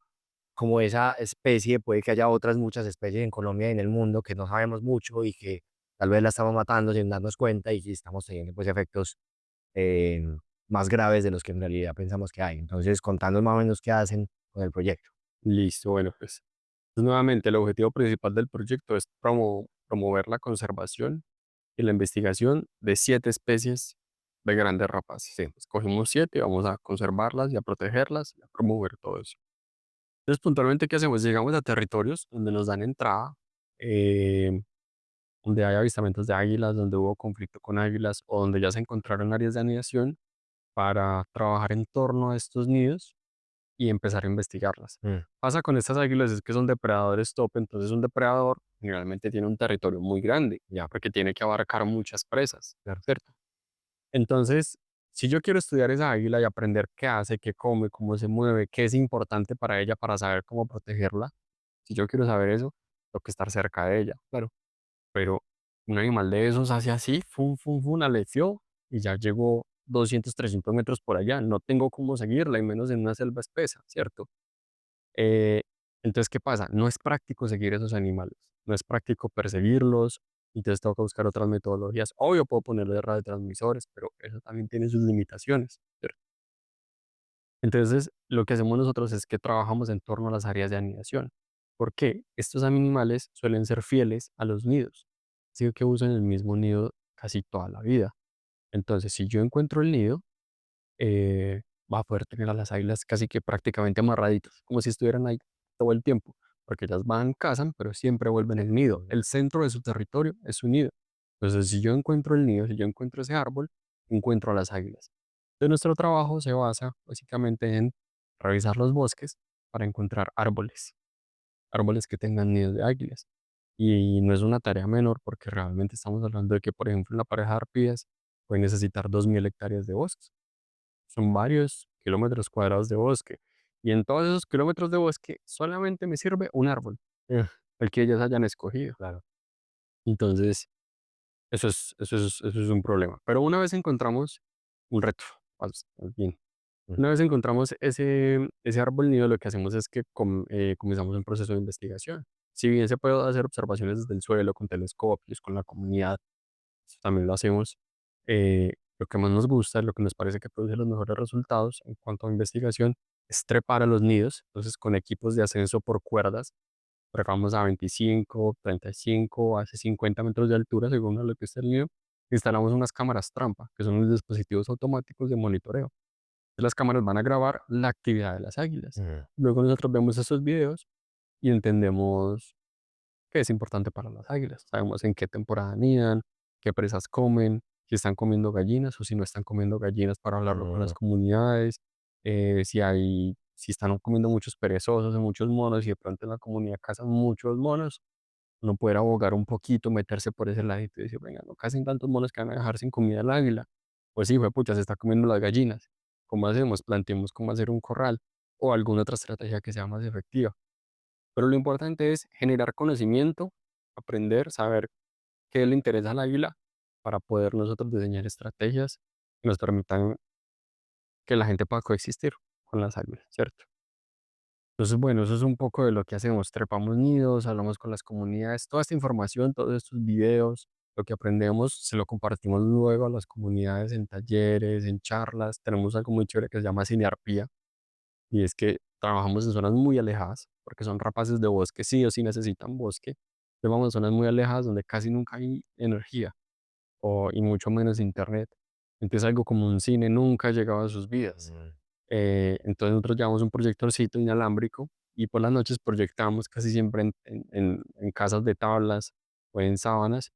como esa especie, puede que haya otras muchas especies en Colombia y en el mundo que no sabemos mucho y que tal vez la estamos matando sin darnos cuenta y que estamos teniendo pues efectos eh, más graves de los que en realidad pensamos que hay. Entonces, contando más o menos qué hacen con el proyecto. Listo, bueno, pues nuevamente el objetivo principal del proyecto es promover la conservación y la investigación de 7 especies de grandes rapaces. Sí. Escogimos 7 y vamos a conservarlas y a protegerlas y a promover todo eso. Entonces, puntualmente, ¿qué hacemos? Llegamos a territorios donde nos dan entrada, eh, donde hay avistamientos de águilas, donde hubo conflicto con águilas o donde ya se encontraron áreas de anidación para trabajar en torno a estos nidos y empezar a investigarlas. Mm, Pasa con estas águilas es que son depredadores top, entonces un depredador generalmente tiene un territorio muy grande, ya porque tiene que abarcar muchas presas, claro. ¿cierto? Entonces, si yo quiero estudiar esa águila y aprender qué hace, qué come, cómo se mueve, qué es importante para ella para saber cómo protegerla, si yo quiero saber eso, tengo que estar cerca de ella, claro. Pero un animal de esos hace así, fum, fum, fum, aleteó y ya llegó 200, 300 metros por allá. No tengo cómo seguirla, y menos en una selva espesa, ¿cierto? Eh, entonces, ¿qué pasa? No es práctico seguir esos animales, no es práctico perseguirlos, entonces tengo que buscar otras metodologías. Obvio, puedo ponerle radiotransmisores, pero eso también tiene sus limitaciones, ¿cierto? Entonces, lo que hacemos nosotros es que trabajamos en torno a las áreas de anidación. ¿Por qué? Estos animales suelen ser fieles a los nidos, así que usan el mismo nido casi toda la vida. Entonces, si yo encuentro el nido, va a poder tener a las águilas casi que prácticamente amarraditas, como si estuvieran ahí todo el tiempo, porque ellas van, cazan, pero siempre vuelven al nido. Mm, El centro de su territorio es su nido. Entonces, si yo encuentro el nido, si yo encuentro ese árbol, encuentro a las águilas. Entonces, nuestro trabajo se basa básicamente en revisar los bosques para encontrar árboles, árboles que tengan nidos de águilas. Y no es una tarea menor porque realmente estamos hablando de que, por ejemplo, una pareja de arpías puede necesitar 2000 hectáreas de bosques. Son varios kilómetros cuadrados de bosque. Y en todos esos kilómetros de bosque solamente me sirve un árbol, el que ellas hayan escogido. claro. Entonces, eso es un problema. Pero una vez encontramos un reto, más bien. Mm, Una vez encontramos ese árbol nido, lo que hacemos es que comenzamos un proceso de investigación. Si bien se puede hacer observaciones desde el suelo, con telescopios, con la comunidad, eso también lo hacemos. Lo que más nos gusta, lo que nos parece que produce los mejores resultados en cuanto a investigación, es trepar a los nidos. Entonces, con equipos de ascenso por cuerdas, trepamos a 25, 35, hace 50 metros de altura, según a lo que esté el nido. Instalamos unas cámaras trampa, que son los dispositivos automáticos de monitoreo. Las cámaras van a grabar la actividad de las águilas. mm, Luego nosotros vemos esos videos y entendemos qué es importante para las águilas. Sabemos en qué temporada anidan, qué presas comen, si están comiendo gallinas o si no están comiendo gallinas para hablarlo con las mm, comunidades, si están comiendo muchos perezosos o muchos monos y de pronto en la comunidad cazan muchos monos, no poder abogar un poquito, meterse por ese ladito y decir, venga, no casen tantos monos que van a dejar sin comida al águila. Pues sí, pucha, se está comiendo las gallinas. ¿Cómo hacemos? Planteemos cómo hacer un corral o alguna otra estrategia que sea más efectiva. Pero lo importante es generar conocimiento, aprender, saber qué le interesa al águila para poder nosotros diseñar estrategias que nos permitan que la gente pueda coexistir con las águilas, ¿cierto? Entonces, bueno, eso es un poco de lo que hacemos. Trepamos nidos, hablamos con las comunidades, toda esta información, todos estos videos, lo que aprendemos, se lo compartimos luego a las comunidades en talleres, en charlas. Tenemos algo muy chévere que se llama cinearpía, y es que trabajamos en zonas muy alejadas, porque son rapaces de bosque, sí o sí necesitan bosque. Entonces vamos a zonas muy alejadas donde casi nunca hay energía y mucho menos internet. Entonces algo como un cine nunca ha llegado a sus vidas. mm. Entonces nosotros llevamos un proyectorcito inalámbrico y por las noches proyectamos casi siempre en casas de tablas o en sábanas,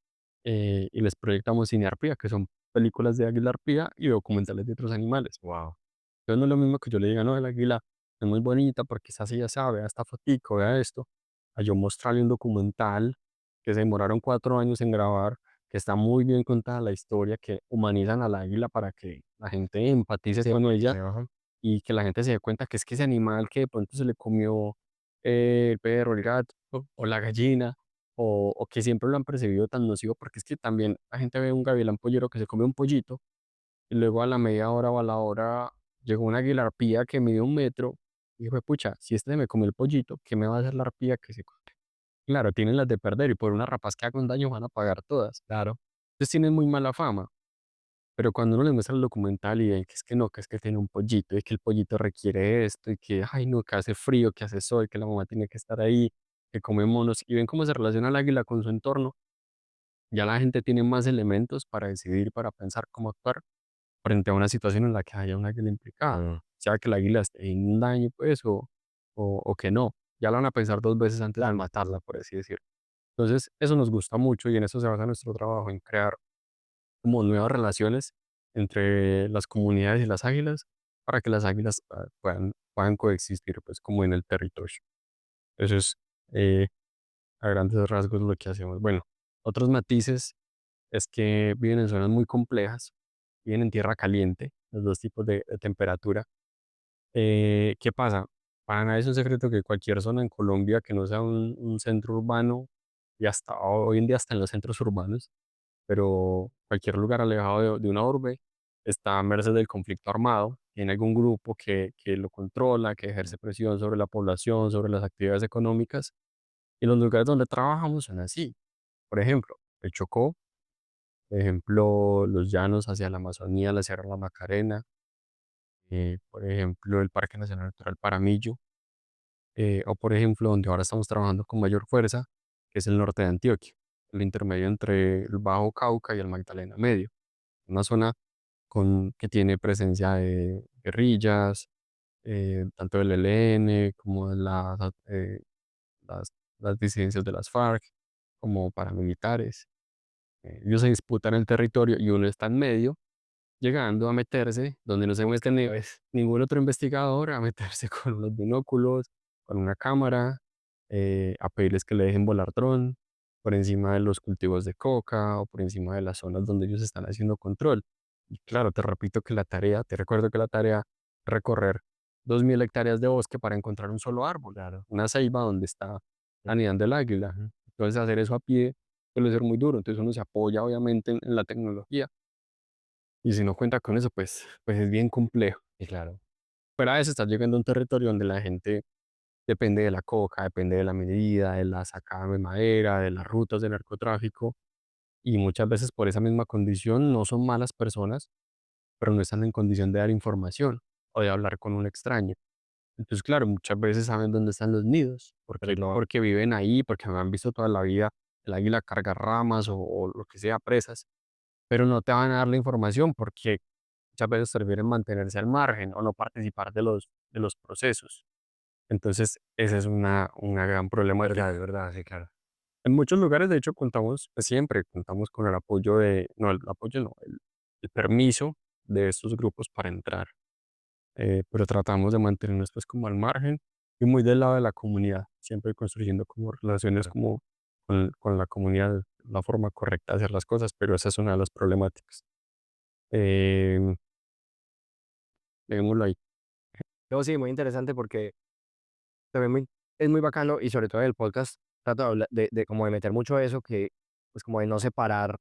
y les proyectamos cine arpía, que son películas de águila arpía y documentales de otros animales. Wow. Entonces no es lo mismo que yo le diga, no, el águila es muy bonita porque es así, ya sabe, vea esta fotico, vea esto. A yo mostrarle un documental que se demoraron 4 años en grabar, que está muy bien contada la historia, que humanizan al águila para que la gente empatice Sí, con ella ajá. y que la gente se dé cuenta que es que ese animal que de pronto se le comió, el perro, el gato o la gallina, o que siempre lo han percibido tan nocivo, porque es que también la gente ve un gavilán pollero que se come un pollito y luego a la media hora o a la hora llegó una águila arpía que mide 1 metro y dijo, pucha, si este me comió el pollito, ¿qué me va a hacer la arpía que se come? Claro, tienen las de perder y por una rapaz que haga un daño van a pagar todas. Claro. Entonces tienen muy mala fama. Pero cuando uno les muestra el documental y ven que es que no, que es que tiene un pollito y que el pollito requiere esto y que, ay no, que hace frío, que hace sol, que la mamá tiene que estar ahí, que come monos y ven cómo se relaciona el águila con su entorno, ya la gente tiene más elementos para decidir, para pensar cómo actuar frente a una situación en la que haya un águila implicada. Mm, Sea que el águila esté en un daño, pues, o que no. Ya la van a pensar 2 veces antes de Claro, matarla, por así decirlo. Entonces, eso nos gusta mucho y en eso se basa nuestro trabajo, en crear como nuevas relaciones entre las comunidades y las águilas para que las águilas puedan coexistir pues como en el territorio. Eso es a grandes rasgos lo que hacemos. Bueno, otros matices es que viven en zonas muy complejas, viven en tierra caliente, los dos tipos de temperatura. ¿Qué pasa? Para nadie es un secreto que cualquier zona en Colombia que no sea un centro urbano, y hasta hoy en día hasta en los centros urbanos, pero cualquier lugar alejado de una urbe está a merced del conflicto armado. Tiene algún grupo que lo controla, que ejerce presión sobre la población, sobre las actividades económicas. Y los lugares donde trabajamos son así. Por ejemplo, el Chocó, por ejemplo, los llanos hacia la Amazonía, la Sierra de la Macarena, por ejemplo, el Parque Nacional Natural Paramillo, o por ejemplo, donde ahora estamos trabajando con mayor fuerza, que es el norte de Antioquia, el intermedio entre el Bajo Cauca y el Magdalena Medio, una zona que tiene presencia de guerrillas, tanto del ELN como de las, las disidencias de las FARC, como paramilitares. Ellos se disputan el territorio y uno está en medio, llegando a meterse donde no se mete ningún otro investigador, a meterse con unos binóculos, con una cámara, a pedirles que le dejen volar dron por encima de los cultivos de coca o por encima de las zonas donde ellos están haciendo control. Y claro, te recuerdo que la tarea es recorrer 2000 hectáreas de bosque para encontrar un solo árbol, claro. una ceiba donde está Sí. anidando el águila. Ujú. Entonces hacer eso a pie suele ser muy duro, entonces uno se apoya obviamente en la tecnología y si no cuenta con eso, pues es bien complejo. Sí, claro. Fuera de eso, estás llegando a un territorio donde la gente depende de la coca, depende de la minería, de la sacada de madera, de las rutas de narcotráfico, y muchas veces por esa misma condición no son malas personas, pero no están en condición de dar información o de hablar con un extraño. Entonces, claro, muchas veces saben dónde están los nidos, Pero no, porque viven ahí, porque me han visto toda la vida el águila cargar ramas o lo que sea, presas, pero no te van a dar la información porque muchas veces prefieren mantenerse al margen o no participar de los procesos. Entonces, esa es una gran problemática. es verdad, sí, claro. En muchos lugares, de hecho, contamos, pues, siempre contamos con el apoyo no, el apoyo no, el permiso de estos grupos para entrar, pero tratamos de mantenernos pues como al margen y muy del lado de la comunidad, siempre construyendo como relaciones Claro. como con la comunidad, la forma correcta de hacer las cosas, pero esa es una de las problemáticas. Em, Dejémoslo ahí. No, sí, muy interesante porque también es muy bacano y sobre todo en el podcast trato de hablar de como de meter mucho eso que, pues, como de no separar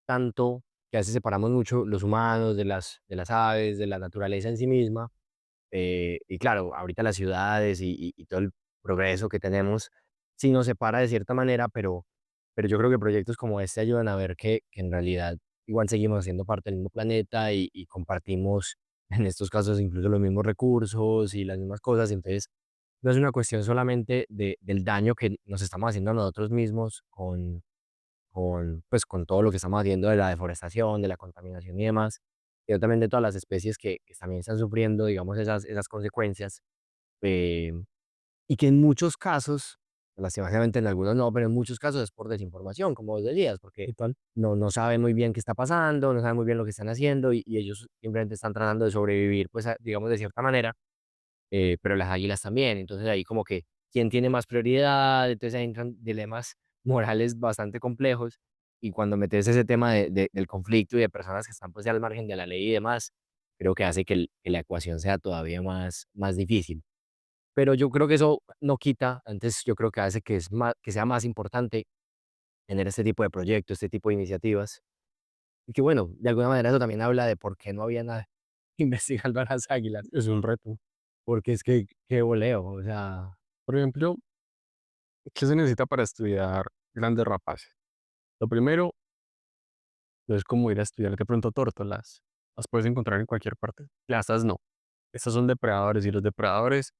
tanto, que a veces separamos mucho los humanos de las aves, de la naturaleza en sí misma. Y claro, ahorita las ciudades y todo el progreso que tenemos sí nos separa de cierta manera, pero yo creo que proyectos como este ayudan a ver que en realidad igual seguimos siendo parte del mismo planeta y compartimos en estos casos incluso los mismos recursos y las mismas cosas. Entonces, no es una cuestión solamente del daño que nos estamos haciendo a nosotros mismos pues, con todo lo que estamos haciendo de la deforestación, de la contaminación y demás, sino también de todas las especies que también están sufriendo, digamos, esas consecuencias, eh, y que en muchos casos, lastimosamente en algunos no, pero en muchos casos es por desinformación, como vos decías, porque Total. no saben muy bien qué está pasando, no saben muy bien lo que están haciendo y ellos simplemente están tratando de sobrevivir, pues, digamos, de cierta manera, pero las águilas también. Entonces ahí como que, ¿quién tiene más prioridad? Entonces ahí entran dilemas morales bastante complejos y cuando metes ese tema del conflicto y de personas que están pues ya al margen de la ley y demás, creo que hace que la ecuación sea todavía más difícil. Pero yo creo que eso no quita, antes yo creo que hace que sea más importante tener este tipo de proyectos, este tipo de iniciativas. Y que bueno, de alguna manera eso también habla de por qué no había nada investigando a las águilas, Es un reto. porque es que qué voleo, o sea, Por ejemplo, ¿qué se necesita para estudiar grandes rapaces? Lo primero es como ir a estudiar de pronto tórtolas. Las puedes encontrar en cualquier parte. Las no. Estas son depredadores y los depredadores,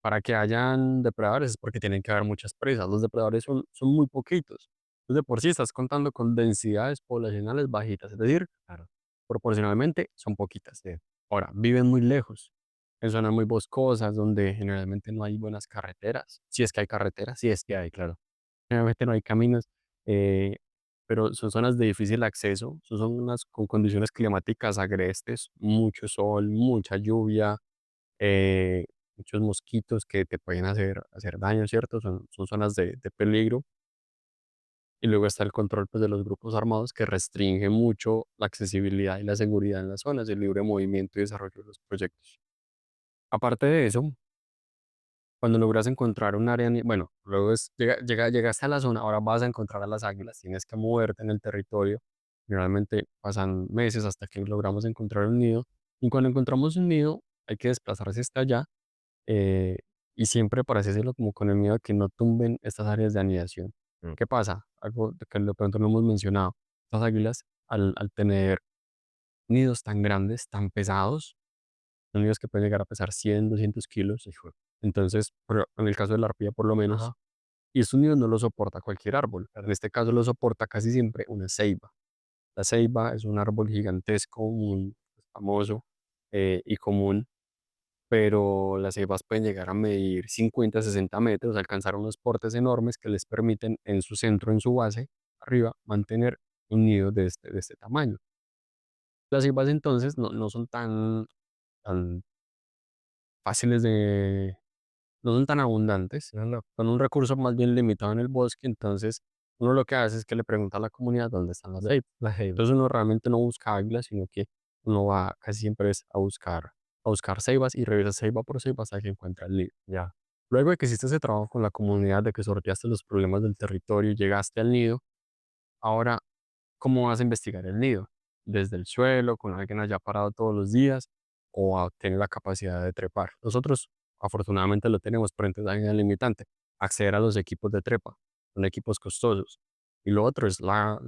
para que hayan depredadores es porque tienen que haber muchas presas. Los depredadores son muy poquitos. Entonces, de por sí estás contando con densidades poblacionales bajitas, es decir, claro, proporcionalmente son poquitas. sí, Ahora, viven muy lejos. en zonas muy boscosas donde generalmente no hay buenas carreteras, si es que hay carreteras, si es que hay, claro. Generalmente no hay caminos, eh, pero son zonas de difícil acceso, son zonas con condiciones climáticas agrestes, mucho sol, mucha lluvia, eh, muchos mosquitos que te pueden hacer daño, ¿cierto? Son zonas de peligro. Y luego está el control, pues, de los grupos armados que restringe mucho la accesibilidad y la seguridad en las zonas, el libre movimiento y desarrollo de los proyectos. Aparte de eso, cuando logras encontrar un área, bueno, luego llegaste a la zona, ahora vas a encontrar a las águilas, tienes que moverte en el territorio. Generalmente pasan meses hasta que logramos encontrar un nido. Y cuando encontramos un nido, hay que desplazarse hasta allá, eh, y siempre, por así decirlo, como con el miedo de que no tumben estas áreas de anidación. Mm. ¿Qué pasa? Algo de que de pronto no hemos mencionado. Estas águilas, al tener nidos tan grandes, tan pesados, son nidos que pueden llegar a pesar 100, 200 kilos. Hijo. Entonces, pero en el caso de la arpía, por lo menos, Ajá. y estos nidos no los soporta cualquier árbol. En Claro. este caso, lo soporta casi siempre una ceiba. La ceiba es un árbol gigantesco, muy famoso, y común, pero las ceibas pueden llegar a medir 50, 60 metros, alcanzar unos portes enormes que les permiten en su centro, en su base, arriba, mantener un nido de este tamaño. Las ceibas entonces no son tan fáciles no son tan abundantes, No, no. son un recurso más bien limitado en el bosque, entonces uno lo que hace es que le pregunta a la comunidad dónde están las ceibas. La jaiba. Entonces uno realmente no busca águilas, sino que uno va casi siempre es a buscar ceibas y revisa ceiba por ceiba hasta que encuentra el nido. Ya. Luego de que hiciste ese trabajo con la comunidad, de que sorteaste los problemas del territorio y llegaste al nido, ahora, ¿cómo vas a investigar el nido? ¿Desde el suelo, con alguien allá parado todos los días, o a tener la capacidad de trepar? Nosotros, afortunadamente, lo tenemos, pero entonces hay una limitante: acceder a los equipos de trepa. Son equipos costosos. Y lo otro es la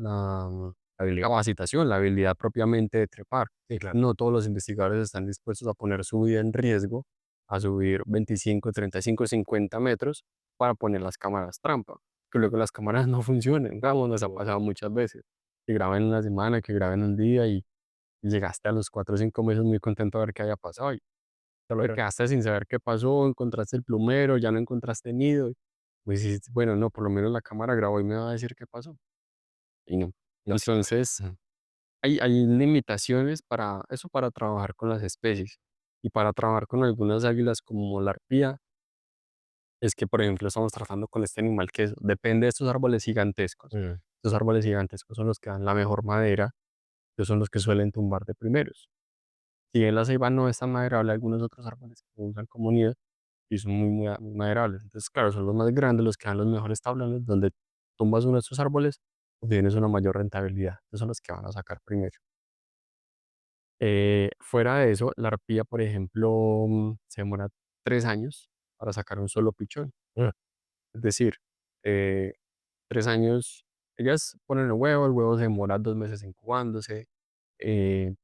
Habilidad. capacitación, la habilidad propiamente de trepar. Sí, claro. No todos los investigadores están dispuestos a poner su vida en riesgo, a subir 25, 35, 50 metros para poner las cámaras trampa, que luego las cámaras no funcionen. Vamos, nos ha Wow. pasado muchas veces, que graben una semana, que graben un día y llegaste a los 4 o 5 meses muy contento de ver qué había pasado y solo te Pero quedaste sin saber qué pasó, encontraste el plumero, ya no encontraste nido. Pues dijiste, bueno, no, por lo menos la cámara grabó y me va a decir qué pasó. Y no. no, sí, claro. Entonces, Ujú. hay limitaciones para eso, para trabajar con las especies y para trabajar con algunas águilas como la arpía. Es que, por ejemplo, estamos tratando con este animal que depende de estos árboles gigantescos. Mm. Estos árboles gigantescos son los que dan la mejor madera, que son los que suelen tumbar de primeros. Si bien la ceiba no es tan maderable, algunos otros árboles que se usan como nido y son muy maderables. Entonces, claro, son los más grandes los que dan los mejores tablones, donde tumbas uno de estos árboles, obtienes una mayor rentabilidad. Esos son los que van a sacar primero. Fuera de eso, la arpía, por ejemplo, se demora 3 años para sacar un solo pichón. Mm. Es decir, eh, 3 años, ellas ponen el huevo se demora 2 meses incubándose, eh,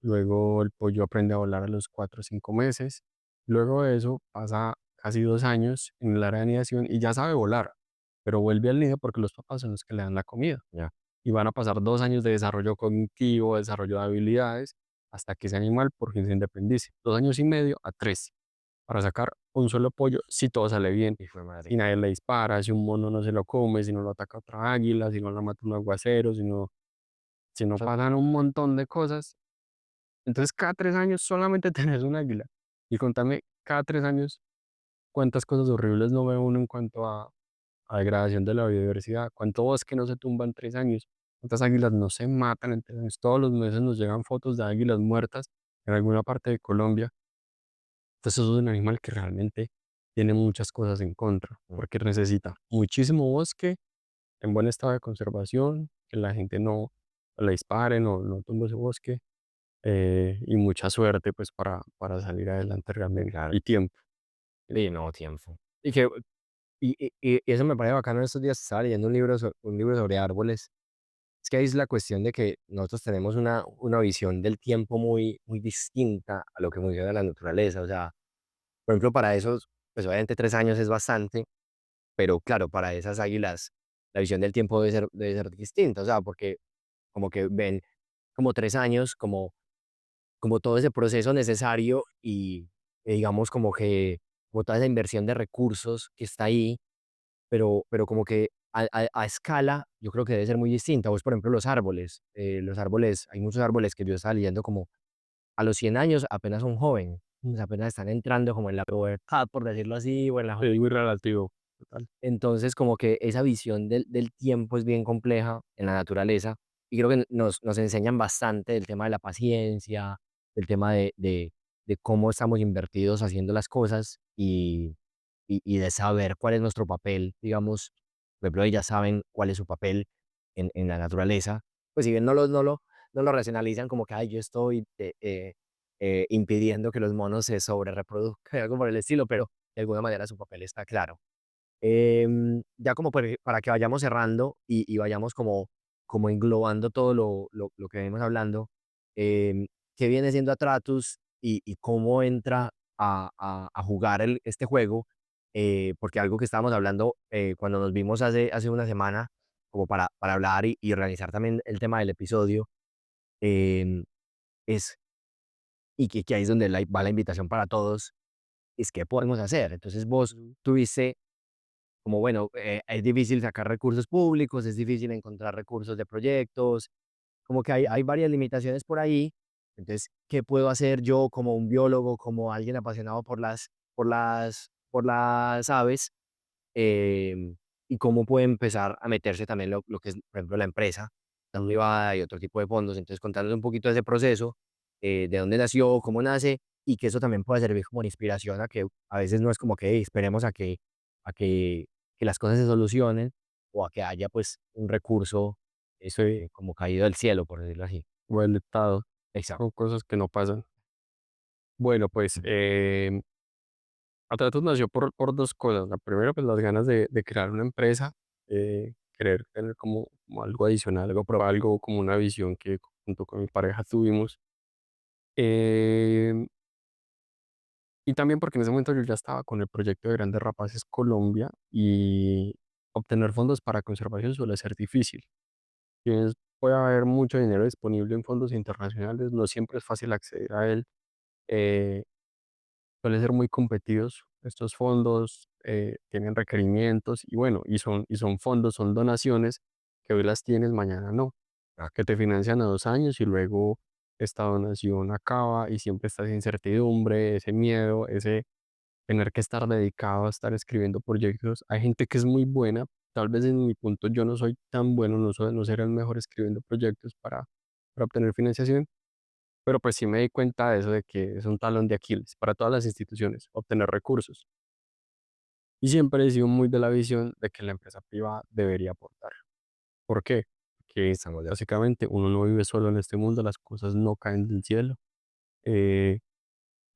luego el pollo aprende a volar a los 4 o 5 meses, luego de eso pasa casi 2 años en el área de anidación y ya sabe volar, pero vuelve al nido porque los papás son los que le dan la comida, Ya. y van a pasar 2 años de desarrollo cognitivo, desarrollo de habilidades, hasta que ese animal por fin se independice, 2 años y medio a 3 para sacar un solo pollo si todo sale bien, Hijo de madre. si nadie le dispara, si un mono no se lo come, si no lo ataca otra águila, si no la mata un aguacero, si no Eso pasan un montón de cosas. Entonces, cada 3 años solamente tenés un águila. Y contame, cada 3 años, cuántas cosas horribles no ve uno en cuanto a degradación de la biodiversidad, cuánto bosque no se tumba en 3 años, cuántas águilas no se matan en 3 años. Todos los meses nos llegan fotos de águilas muertas en alguna parte de Colombia. Entonces, eso es un animal que realmente tiene muchas cosas en contra, mm. porque necesita muchísimo bosque en buen estado de conservación, que la gente no le dispare, no tumbe ese bosque, y mucha suerte, pues, para salir adelante Sí, realmente, claro. y tiempo. Y no, tiempo. Y que y eso me parece bacano. En estos días estaba leyendo un libro sobre árboles. Es que ahí es la cuestión de que nosotros tenemos una visión del tiempo muy, muy distinta a lo que funciona en la naturaleza. O sea, por ejemplo, para esos, pues obviamente 3 años es bastante, pero claro, para esas águilas la visión del tiempo debe ser distinta. O sea, porque como que ven como 3 años como todo ese proceso necesario digamos como que como toda esa inversión de recursos que está ahí, pero como que a escala yo creo que debe ser muy distinta. Vos, por ejemplo, los árboles, hay muchos árboles que yo estaba leyendo como a los 100 años apenas son joven, apenas están entrando como en la pubertad, por decirlo así, o en la. Es muy relativo, total. Entonces, como que esa visión del tiempo es bien compleja en la naturaleza y creo que nos enseñan bastante del tema de la paciencia, del tema de cómo estamos invertidos haciendo las cosas y de saber cuál es nuestro papel, digamos, por ejemplo, ellas saben cuál es su papel en la naturaleza, pues si bien no lo racionalizan como que, ay, yo estoy impidiendo que los monos se sobrereproduzcan, algo por el estilo, pero de alguna manera su papel está claro. Ya como para que vayamos cerrando y vayamos como englobando todo lo que venimos hablando, em, ¿qué viene siendo Atratus y cómo entra a jugar este juego? Porque algo que estábamos hablando cuando nos vimos hace una semana, como para hablar y organizar también el tema del episodio, em, es, y que ahí es donde va la invitación para todos, es qué podemos hacer. Entonces vos Ujú. tuviste como bueno, es difícil sacar recursos públicos, es difícil encontrar recursos de proyectos, como que hay varias limitaciones por ahí. Entonces, ¿qué puedo hacer yo como un biólogo, como alguien apasionado por las aves? em, y cómo puede empezar a meterse también lo que es, por ejemplo, la empresa, la privada y otro tipo de fondos. Entonces, contándoles un poquito de ese proceso, de dónde nació, cómo nace, y que eso también pueda servir como una inspiración a que a veces no es como que "Ey, esperemos a que las cosas se solucionen o a que haya pues un recurso Sí, como caído del cielo, por decirlo así". o el Estado, Exacto. son cosas que no pasan. Bueno, pues, Atratos nació por 2 cosas. La primera, pues, las ganas de crear una empresa, querer tener como algo adicional, algo propio, algo como una visión que junto con mi pareja tuvimos. Em, y también porque en ese momento yo ya estaba con el proyecto de Grandes Rapaces Colombia, y obtener fondos para conservación suele ser difícil. Puede haber mucho dinero disponible en fondos internacionales, no siempre es fácil acceder a él. eh, Suelen ser muy competidos estos fondos, tienen requerimientos y bueno, y son fondos, son donaciones que hoy las tienes, mañana no, que te financian a 2 años y luego esta donación acaba y siempre está esa incertidumbre, ese miedo, ese tener que estar dedicado a estar escribiendo proyectos. Hay gente que es muy buena, tal vez en mi punto yo no soy tan bueno, no seré el mejor escribiendo proyectos para obtener financiación, pero pues sí me di cuenta de eso, de que es un talón de Aquiles para todas las instituciones, obtener recursos. Y siempre he sido muy de la visión de que la empresa privada debería aportar. ¿Por qué? Porque Estamos de básicamente uno no vive solo en este mundo, las cosas no caen del cielo. eh,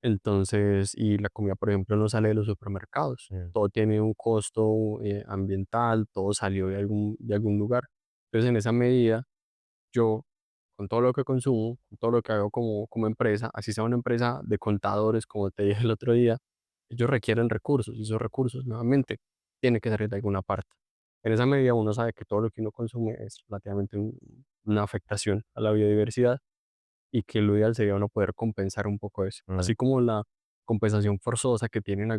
entonces, y la comida, por ejemplo, no sale de los supermercados. acuerdo. Todo tiene un costo ambiental, todo salió de algún lugar. Entonces, en esa medida, yo, con todo lo que consumo, con todo lo que hago como empresa, así sea una empresa de contadores, como te dije el otro día, ellos requieren recursos y esos recursos, nuevamente, tienen que salir de alguna parte. En esa medida, uno sabe que todo lo que uno consume es relativamente una afectación a la biodiversidad y que lo ideal sería uno poder compensar un poco eso. Mm, Así como la compensación forzosa que tienen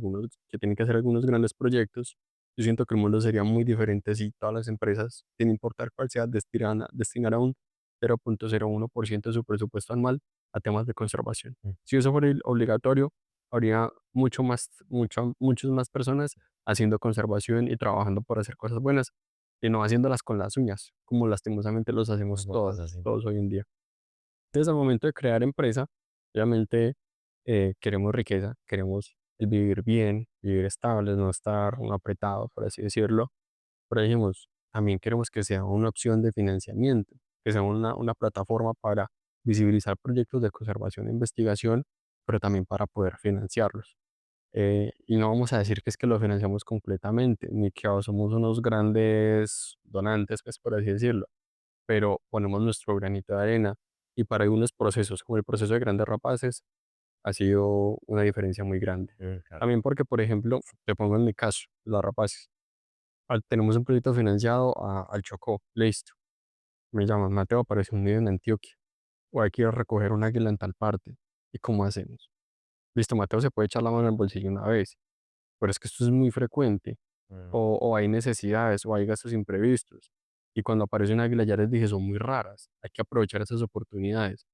que hacer algunos grandes proyectos, yo siento que el mundo sería muy diferente si todas las empresas, sin importar cuál sea, destinaran un 0,01% de su presupuesto anual a temas de conservación. mm, Si eso fuera obligatorio, habría muchas más personas haciendo conservación y trabajando por hacer cosas buenas y no haciéndolas con las uñas, como lastimosamente los hacemos como todos, pasa así. todos hoy en día. Entonces, al momento de crear empresa, obviamente queremos riqueza, queremos el vivir bien, vivir estables, no estar un apretado, por así decirlo. Pero dijimos, también queremos que sea una opción de financiamiento, que sea una plataforma para visibilizar proyectos de conservación e investigación, pero también para poder financiarlos. Y no vamos a decir que es que lo financiamos completamente, ni que somos unos grandes donantes, pues por así decirlo, pero ponemos nuestro granito de arena y para algunos procesos, como el proceso de Grandes Rapaces, ha sido una diferencia muy grande. Claro. También porque, por ejemplo, te pongo en mi caso, las Rapaces, tenemos un proyecto financiado al Chocó, listo. Me llaman, Mateo, apareció un nido en Antioquia, o hay que ir a recoger un águila en tal parte. ¿Y cómo hacemos? listo, Mateo se puede echar la mano al bolsillo una vez, pero es que esto es muy frecuente, Mm, o hay necesidades, o hay gastos imprevistos. Y cuando aparece un águila, ya les dije, son muy raras. Hay que aprovechar esas oportunidades.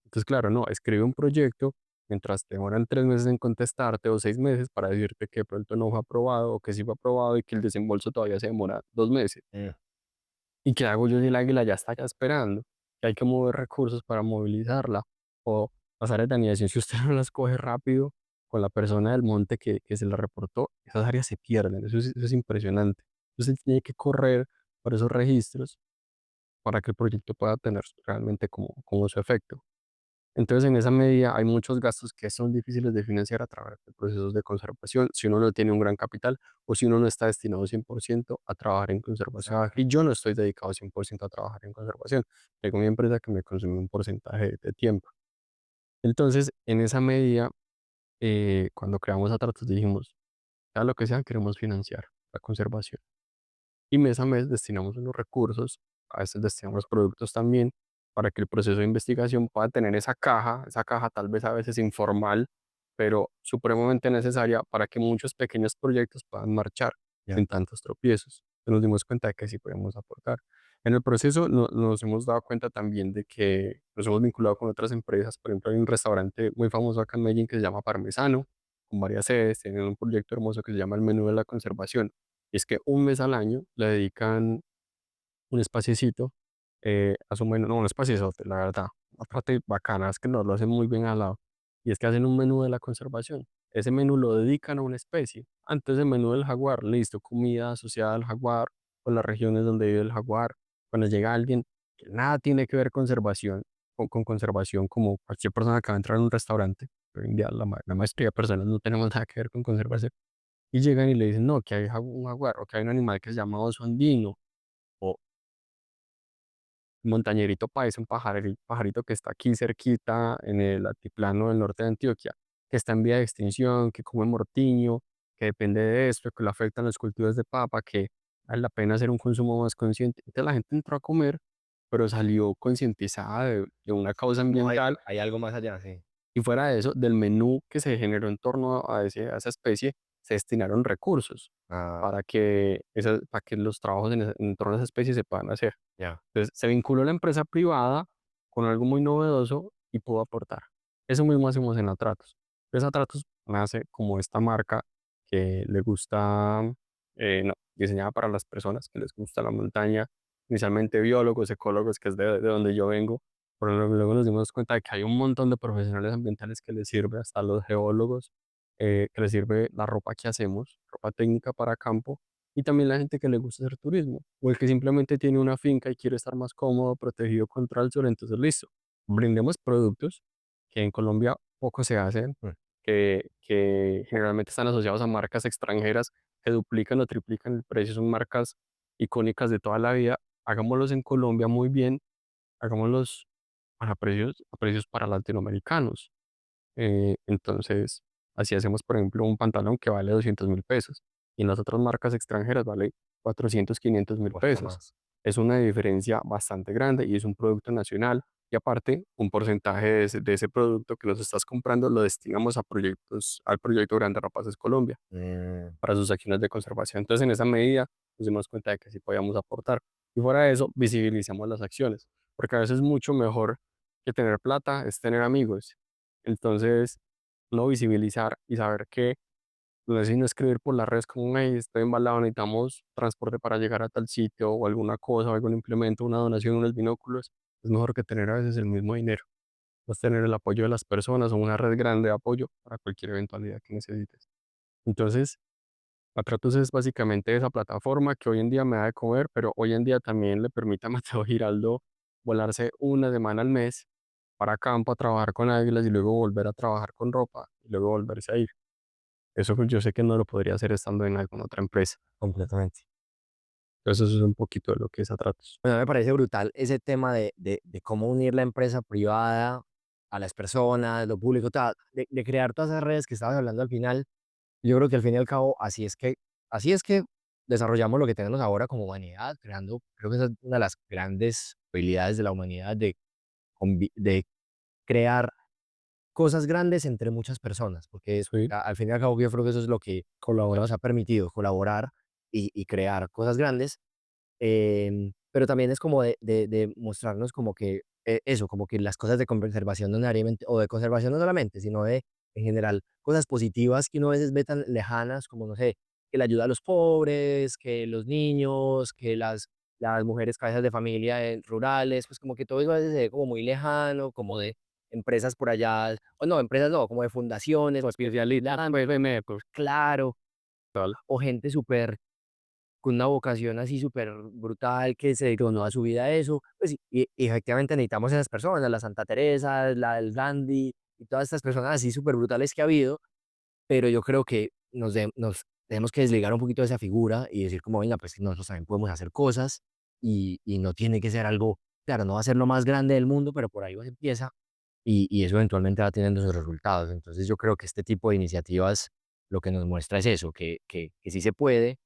Entonces, claro, no, escribe un proyecto mientras te demoran 3 meses en contestarte o 6 meses para decirte que de pronto no fue aprobado o que sí fue aprobado y que el desembolso todavía se demora 2 meses. mm, ¿Y qué hago yo si el águila ya está allá esperando? Que hay que mover recursos para movilizarla o pasar áreas de anidación. Si usted no las coge rápido con la persona del monte que se la reportó, esas áreas se pierden. Eso es impresionante. Entonces tiene que correr por esos registros para que el proyecto pueda tener realmente como su efecto. Entonces, en esa medida hay muchos gastos que son difíciles de financiar a través de procesos de conservación, si uno no tiene un gran capital o si uno no está destinado 100% a trabajar en conservación. exacto. Y yo no estoy dedicado 100% a trabajar en conservación. Tengo mi empresa que me consume un porcentaje de tiempo. Entonces, en esa medida, cuando creamos Atratos dijimos, sea lo que sea, queremos financiar la conservación. Y mes a mes destinamos unos recursos, a veces destinamos productos también, para que el proceso de investigación pueda tener esa caja tal vez a veces informal, pero supremamente necesaria para que muchos pequeños proyectos puedan marchar Ya, sin tantos tropiezos. Nos dimos cuenta de que sí podemos aportar. En el proceso nos hemos dado cuenta también de que nos hemos vinculado con otras empresas. Por ejemplo, hay un restaurante muy famoso acá en Medellín que se llama Parmesano, con varias sedes, tienen un proyecto hermoso que se llama el Menú de la Conservación, y es que un mes al año le dedican un espaciecito a su menú, no, un espaciosote, la verdad. Aparte, bacana, es que nos lo hacen muy bien al lado. Y es que hacen un menú de la conservación. Ese menú lo dedican a una especie. Antes el menú del jaguar, listo, comida asociada al jaguar, o las regiones donde vive el jaguar. Cuando llega alguien que nada tiene que ver conservación, con conservación, como cualquier persona que va a entrar a un restaurante, hoy en día la mayoría de personas no tenemos nada que ver con conservación, y llegan y le dicen, no, que hay un jaguar, o que hay un animal que se llama oso andino, o montañerito paisa, un pajarito que está aquí cerquita en el altiplano del norte de Antioquia, que está en vía de extinción, que come mortiño, que depende de esto, que lo afectan los cultivos de papa, que vale la pena hacer un consumo más consciente. Entonces la gente entró a comer, pero salió concientizada de una causa no, ambiental. hay algo más allá, sí. Y fuera de eso, del menú que se generó en torno a esa especie, se destinaron recursos Ah, para que los trabajos en torno a esa especie se puedan hacer. ya. Entonces, se vinculó la empresa privada con algo muy novedoso y pudo aportar. Eso mismo hacemos en Atratos. Entonces, Atratos nace como esta marca que le gusta, no, diseñada para las personas que les gusta la montaña, inicialmente biólogos, ecólogos, que es de donde yo vengo, pero luego nos dimos cuenta de que hay un montón de profesionales ambientales que les sirve, hasta los geólogos, que les sirve la ropa que hacemos, ropa técnica para campo, y también la gente que le gusta hacer turismo, o el que simplemente tiene una finca y quiere estar más cómodo, protegido contra el sol, entonces listo. Brindemos productos que en Colombia poco se hacen, Mm, que generalmente están asociados a marcas extranjeras que duplican o triplican el precio, son marcas icónicas de toda la vida. Hagámoslos en Colombia muy bien, hagámoslos a precios para latinoamericanos. Entonces, así hacemos, por ejemplo, un pantalón que vale 200.000 pesos y en las otras marcas extranjeras vale 400, 500.000 cuesta pesos. más. Es una diferencia bastante grande y es un producto nacional. Y aparte, un porcentaje de ese producto que nos estás comprando lo destinamos a proyectos, al proyecto Grandes Rapaces Colombia, Mm, para sus acciones de conservación. Entonces, en esa medida, nos dimos cuenta de que sí podíamos aportar. Y fuera de eso, visibilizamos las acciones, porque a veces mucho mejor que tener plata es tener amigos. Entonces, no visibilizar y saber que no es sino escribir por las redes como, hey, estoy embalado, necesitamos transporte para llegar a tal sitio o alguna cosa o algún implemento, una donación, unos binóculos, es mejor que tener a veces el mismo dinero. Vas a tener el apoyo de las personas o una red grande de apoyo para cualquier eventualidad que necesites. Entonces, Patratus es básicamente esa plataforma que hoy en día me da de comer, pero hoy en día también le permite a Mateo Giraldo volarse una semana al mes para campo a trabajar con águilas y luego volver a trabajar con ropa y luego volverse a ir. Eso pues, yo sé que no lo podría hacer estando en alguna otra empresa. completamente. Entonces eso es un poquito de lo que es Atratus. Bueno, me parece brutal ese tema de cómo unir la empresa privada a las personas, lo público, de crear todas esas redes que estabas hablando al final. Yo creo que al fin y al cabo así es que desarrollamos lo que tenemos ahora como humanidad, creando, creo que esa es una de las grandes habilidades de la humanidad de crear cosas grandes entre muchas personas, porque Sí, al fin y al cabo yo creo que eso es lo que nos ha permitido colaborar y crear cosas grandes. Pero también es como de mostrarnos como que eso, como que las cosas de conservación no necesariamente, o de conservación no solamente, sino de, en general, cosas positivas que uno a veces ve tan lejanas como, no sé, que la ayuda a los pobres, que los niños, que las mujeres cabezas de familia rurales, pues como que todo eso a veces se ve como muy lejano, como de empresas por allá, o no, empresas no, como de fundaciones, o especialistas, pues, de médicos, claro, tal. o gente súper con una vocación así súper brutal que se donó a su vida a eso, pues, y efectivamente necesitamos esas personas, la Santa Teresa, la del Gandhi, y todas estas personas así súper brutales que ha habido, pero yo creo que nos tenemos que desligar un poquito de esa figura y decir como, venga, pues nosotros también podemos hacer cosas y no tiene que ser algo, claro, no va a ser lo más grande del mundo, pero por ahí se empieza y eso eventualmente va teniendo sus resultados. Entonces yo creo que este tipo de iniciativas lo que nos muestra es eso, que sí se puede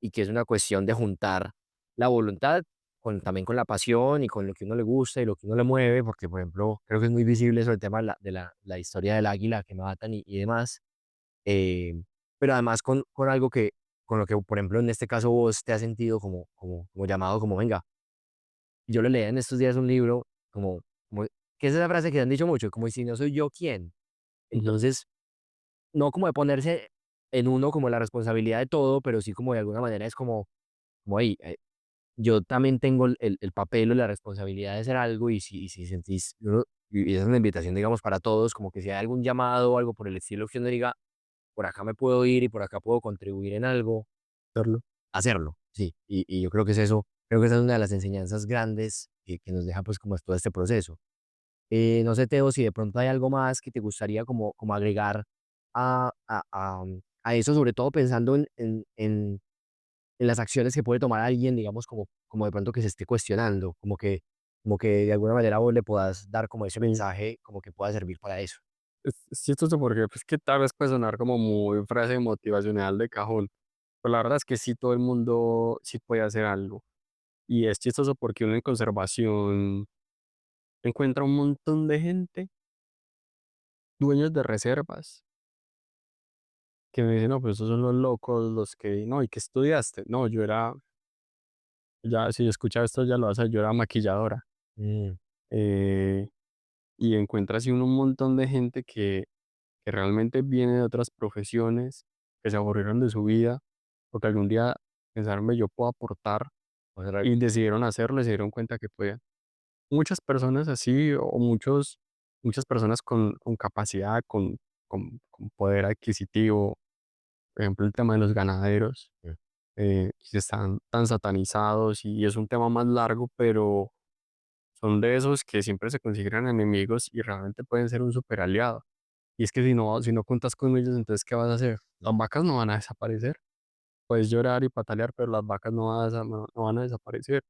y que es una cuestión de juntar la voluntad también con la pasión y con lo que uno le gusta y lo que uno le mueve, porque por ejemplo creo que es muy visible eso el tema de la historia del águila que matan y demás, eh, pero además con algo con lo que por ejemplo en este caso vos te has sentido como llamado, como venga, yo lo leí en estos días un libro como que es esa frase que han dicho mucho, como: "Y si no soy yo, ¿quién?". Ujú. Entonces, no como de ponerse en uno como la responsabilidad de todo, pero sí como de alguna manera es como: "Hey, yo también tengo el papel o la responsabilidad de hacer algo", y si sentís, y esa es una invitación, digamos, para todos, como que si hay algún llamado o algo por el estilo que uno diga, por acá me puedo ir y por acá puedo contribuir en algo, Hacerlo. hacerlo, sí. Y yo creo que es eso, creo que esa es una de las enseñanzas grandes que nos deja pues como todo este proceso. No sé, Teo, si de pronto hay algo más que te gustaría como agregar a eso, sobre todo pensando en las acciones que puede tomar alguien, digamos, como de pronto que se esté cuestionando, como que de alguna manera vos le puedas dar como ese mensaje, como que pueda servir para eso. Es chistoso porque, pues, que tal vez puede sonar como muy frase motivacional de cajón, pero la verdad es que sí todo el mundo sí puede hacer algo. Y es chistoso porque uno en conservación encuentra un montón de gente, dueños de reservas, que me dicen: "No, pues esos son los locos, los que no, ¿y qué estudiaste?". No, yo era, ya si escuchas esto ya lo vas a yo era maquilladora. Mm, Eh, y encuentras así un montón de gente que realmente viene de otras profesiones, que se aburrieron de su vida, porque algún día pensaron: "Ve, yo puedo aportar", vamos a ver, y decidieron hacerlo y se dieron cuenta que podían. Muchas personas así, o muchas personas con capacidad, con poder adquisitivo, por ejemplo, el tema de los ganaderos, mm, que están tan satanizados, y es un tema más largo, pero son de esos que siempre se consideran enemigos y realmente pueden ser un super aliado. Y es que si no cuentas con ellos, entonces, ¿qué vas a hacer? Las vacas no van a desaparecer. Puedes llorar y patalear, pero las vacas no van a desaparecer.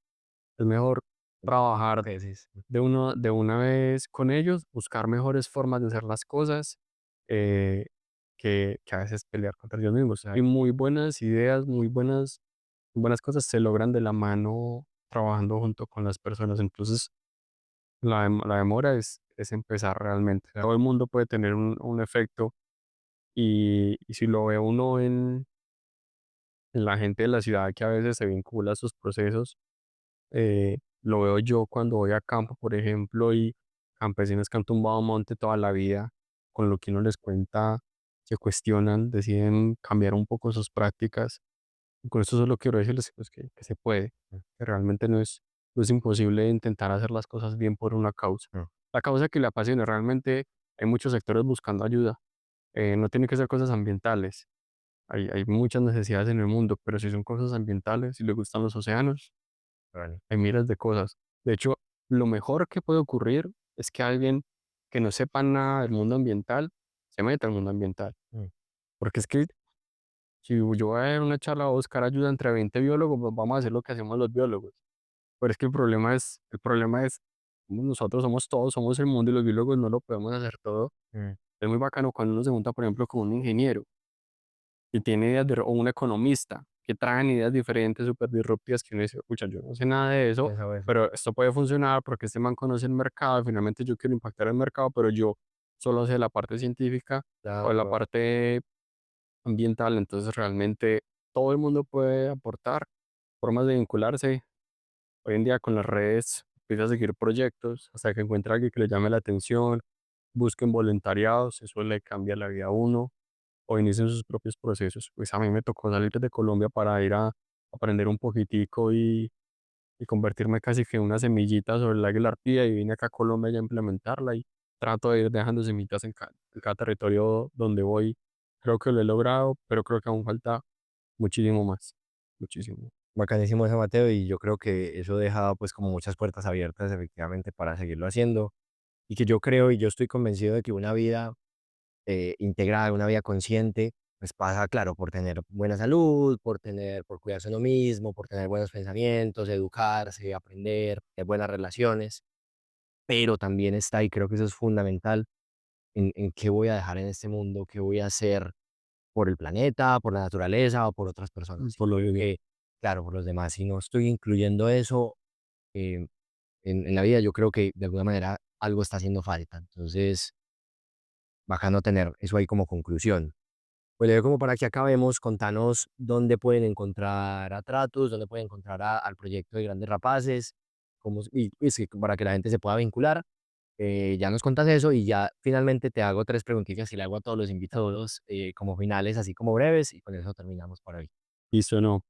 Es mejor lo trabajar que decís. de una vez con ellos, buscar mejores formas de hacer las cosas, eh, que a veces pelear contra ellos mismos. O sea, hay muy buenas ideas, buenas cosas se logran de la mano trabajando junto con las personas. Entonces, la demora es empezar realmente. Todo el mundo puede tener un efecto, y si lo ve uno en la gente de la ciudad que a veces se vincula a sus procesos, lo veo yo cuando voy a campo, por ejemplo, y campesinos que han tumbado monte toda la vida, con lo que uno les cuenta, se cuestionan, deciden cambiar un poco sus prácticas. Y con esto solo quiero decirles, pues, que se puede, Mm, que realmente no es imposible intentar hacer las cosas bien por una causa. mm, La causa que le apasione, realmente hay muchos sectores buscando ayuda. No tiene que ser cosas ambientales. Hay muchas necesidades en el mundo, pero si son cosas ambientales, si le gustan los océanos, vale, hay miles de cosas. De hecho, lo mejor que puede ocurrir es que alguien que no sepa nada del mundo ambiental se meta al mundo ambiental. mm, Porque es que si yo voy a dar una charla a buscar ayuda entre 20 biólogos, pues vamos a hacer lo que hacemos los biólogos. Pero es que el problema es, nosotros somos todos, somos el mundo, y los biólogos no lo podemos hacer todo. mm, Es muy bacano cuando uno se junta, por ejemplo, con un ingeniero y tiene ideas o un economista que traen ideas diferentes, súper disruptivas, que uno dice: "Pucha, yo no sé nada de eso, piensa eso. pero esto puede funcionar porque este man conoce el mercado, y finalmente yo quiero impactar el mercado, pero yo solo hace la parte científica o la Claro. parte ambiental. Entonces realmente todo el mundo puede aportar formas de vincularse. Hoy en día con las redes empieza a seguir proyectos hasta que encuentre alguien que le llame la atención, busquen voluntariados, eso le cambia la vida a uno o inicien sus propios procesos. Pues a mí me tocó salir de Colombia para ir a aprender un poquitico y convertirme casi que en una semillita sobre la águila arpía y vine acá a Colombia ya a implementarla y trato de ir dejando semillitas en cada territorio donde voy. Creo que lo he logrado, pero creo que aún falta muchísimo más, muchísimo. Bacanísimo ese Mateo, y yo creo que eso deja pues como muchas puertas abiertas efectivamente para seguirlo haciendo, y que yo creo y yo estoy convencido de que una vida integrada, una vida consciente, pues pasa, claro, por tener buena salud, por cuidarse uno mismo, por tener buenos pensamientos, educarse, aprender, tener buenas relaciones, pero también está, y creo que eso es fundamental, en qué voy a dejar en este mundo, qué voy a hacer por el planeta, por la naturaleza o por otras personas. Y Por lo creo que que, claro, por los demás, si no estoy incluyendo eso eh, en la vida, yo creo que de alguna manera algo está haciendo falta. Entonces, bacano tener eso ahí como conclusión. Pues, como para que acabemos, contanos dónde pueden encontrar a Tratus, dónde pueden encontrar al proyecto de Grandes Rapaces, cómo, y pues, que para que la gente se pueda vincular. Ya nos contas eso y ya finalmente te hago tres preguntitas y le hago a todos los invitados como finales, así como breves, y con eso terminamos por hoy. hizo no.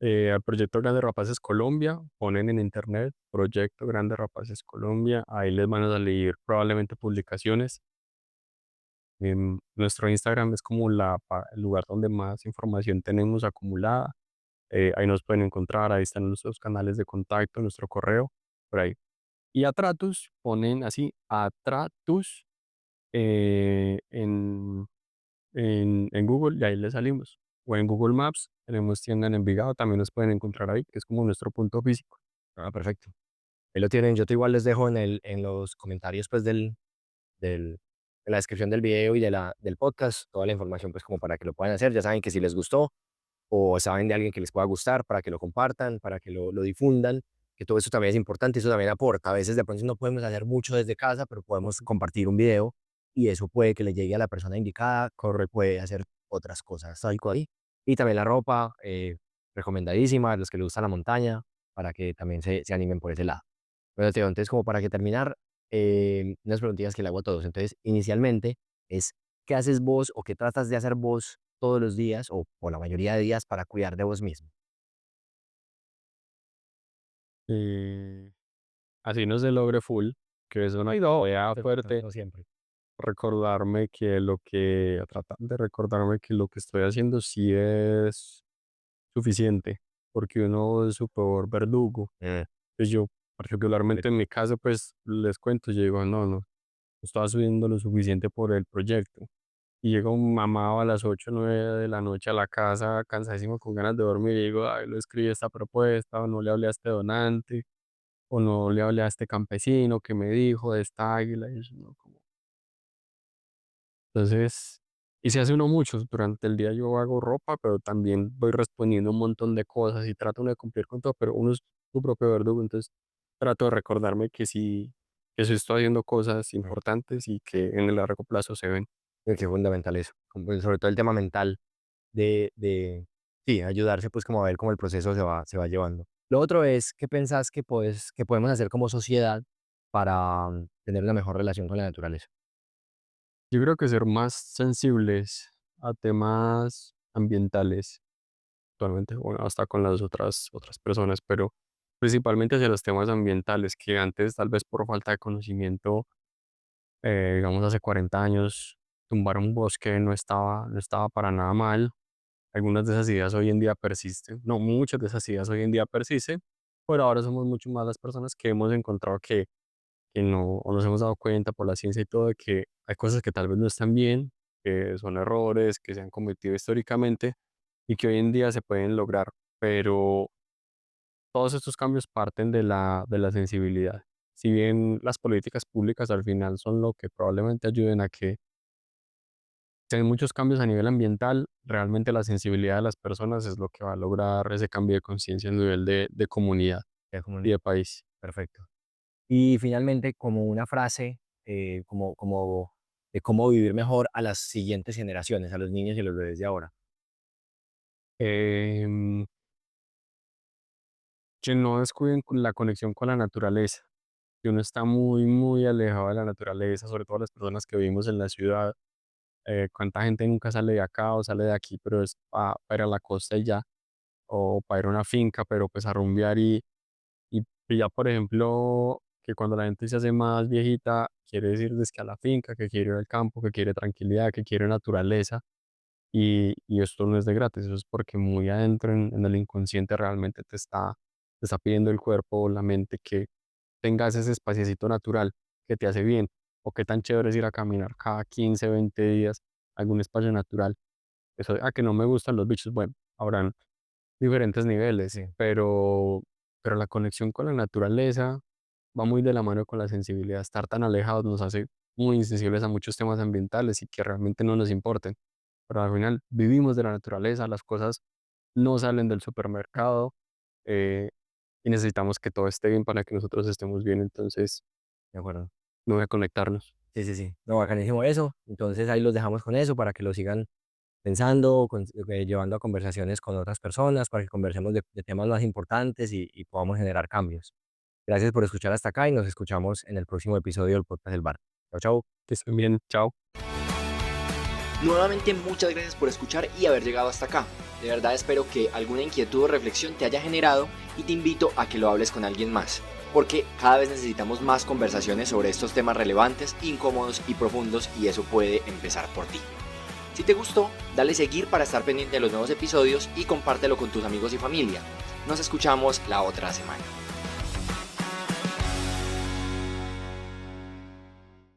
Al Proyecto Grandes Rapaces Colombia, ponen en internet Proyecto Grandes Rapaces Colombia, ahí les van a salir probablemente publicaciones. Nuestro Instagram es como el lugar donde más información tenemos acumulada. Ahí nos pueden encontrar, ahí están nuestros canales de contacto, nuestro correo, por ahí. Y Atratus, ponen así, Atratus en Google y ahí les salimos. O en Google Maps, tenemos tienda en Envigado, también nos pueden encontrar ahí, que es como nuestro punto físico. Ah, perfecto. Ahí lo tienen. Yo te igual les dejo en los comentarios pues del, en la descripción del video y del podcast toda la información pues como para que lo puedan hacer. Ya saben que si les gustó o saben de alguien que les pueda gustar, para que lo compartan, para que lo difundan, que todo eso también es importante, eso también aporta. A veces de pronto no podemos hacer mucho desde casa, pero podemos compartir un video y eso puede que le llegue a la persona indicada, corre, puede hacer otras cosas, algo ahí. Y también la ropa, recomendadísima, a los que les gusta la montaña, para que también se animen por ese lado. Bueno, Teo, entonces como para que terminar, unas preguntitas que le hago a todos. Entonces, inicialmente es, ¿qué haces vos o qué tratas de hacer vos todos los días o la mayoría de días para cuidar de vos mismo? Eh, Así no se logre full, que es una idea Perfecto, fuerte, no siempre. recordarme que tratar de recordarme que lo que estoy haciendo sí es suficiente, porque uno es su peor verdugo. Pues yo, particularmente en mi caso, pues les cuento, yo digo, no estaba subiendo lo suficiente por el proyecto. Y llega un mamado a las 8 o 9 de la noche a la casa, cansadísimo, con ganas de dormir, y digo, ay, lo escribí esta propuesta, o no le hablé a este donante, o no le hablé a este campesino que me dijo de esta águila, y eso, ¿no? Entonces, y se hace uno mucho, durante el día yo hago ropa, pero también voy respondiendo un montón de cosas y trato de cumplir con todo, pero uno es su propio verdugo, entonces trato de recordarme que sí estoy haciendo cosas Mm. importantes y que en el largo plazo se ven. Qué fundamental eso, como sobre todo el tema mental de sí, ayudarse pues como a ver cómo el proceso se va llevando. Lo otro es, ¿qué pensás que podemos hacer como sociedad para tener una mejor relación con la naturaleza? Yo creo que ser más sensibles a temas ambientales, actualmente, bueno, hasta con las otras personas, pero principalmente hacia los temas ambientales, que antes tal vez por falta de conocimiento, digamos hace 40 años, tumbar un bosque no estaba para nada mal. Algunas de esas ideas hoy en día persisten, no, muchas de esas ideas hoy en día persisten, pero ahora somos mucho más las personas que hemos encontrado que no o nos hemos dado cuenta por la ciencia y todo de que hay cosas que tal vez no están bien, que son errores que se han cometido históricamente y que hoy en día se pueden lograr, pero todos estos cambios parten de la sensibilidad. Si bien las políticas públicas al final son lo que probablemente ayuden a que se den muchos cambios a nivel ambiental, realmente la sensibilidad de las personas es lo que va a lograr ese cambio de conciencia a nivel de comunidad Que es como y de país. perfecto. Y finalmente, como una frase, como de cómo vivir mejor a las siguientes generaciones, a los niños y a los bebés de ahora? Em, que no descuiden con la conexión con la naturaleza, que uno está muy, muy alejado de la naturaleza, sobre todo las personas que vivimos en la ciudad. Cuánta gente nunca sale de acá o sale de aquí, pero es para ir a la costa y ya, o para ir a una finca, pero pues a rumbear y ya, por ejemplo, que cuando la gente se hace más viejita, quiere decir es que a la finca, que quiere ir al campo, que quiere tranquilidad, que quiere naturaleza, y esto no es de gratis, eso es porque muy adentro en el inconsciente realmente te está pidiendo el cuerpo o la mente que tengas ese espaciecito natural que te hace bien, o qué tan chévere es ir a caminar cada 15 20 días a algún espacio natural. Eso, que no me gustan los bichos, bueno, habrán diferentes niveles, Sí, pero la conexión con la naturaleza va muy de la mano con la sensibilidad. Estar tan alejados nos hace muy insensibles a muchos temas ambientales y que realmente no nos importen. Pero al final vivimos de la naturaleza, las cosas no salen del supermercado, eh, y necesitamos que todo esté bien para que nosotros estemos bien. Entonces, de acuerdo. no voy a conectarnos. Sí, sí, sí. No, bacanísimo eso. Entonces ahí los dejamos con eso para que lo sigan pensando, llevando a conversaciones con otras personas, para que conversemos de temas más importantes y podamos generar cambios. Gracias por escuchar hasta acá y nos escuchamos en el próximo episodio del podcast del bar. Chao, chao. Que estén bien. Chao. Nuevamente muchas gracias por escuchar y haber llegado hasta acá. De verdad espero que alguna inquietud o reflexión te haya generado y te invito a que lo hables con alguien más, porque cada vez necesitamos más conversaciones sobre estos temas relevantes, incómodos y profundos, y eso puede empezar por ti. Si te gustó, dale seguir para estar pendiente de los nuevos episodios y compártelo con tus amigos y familia. Nos escuchamos la otra semana.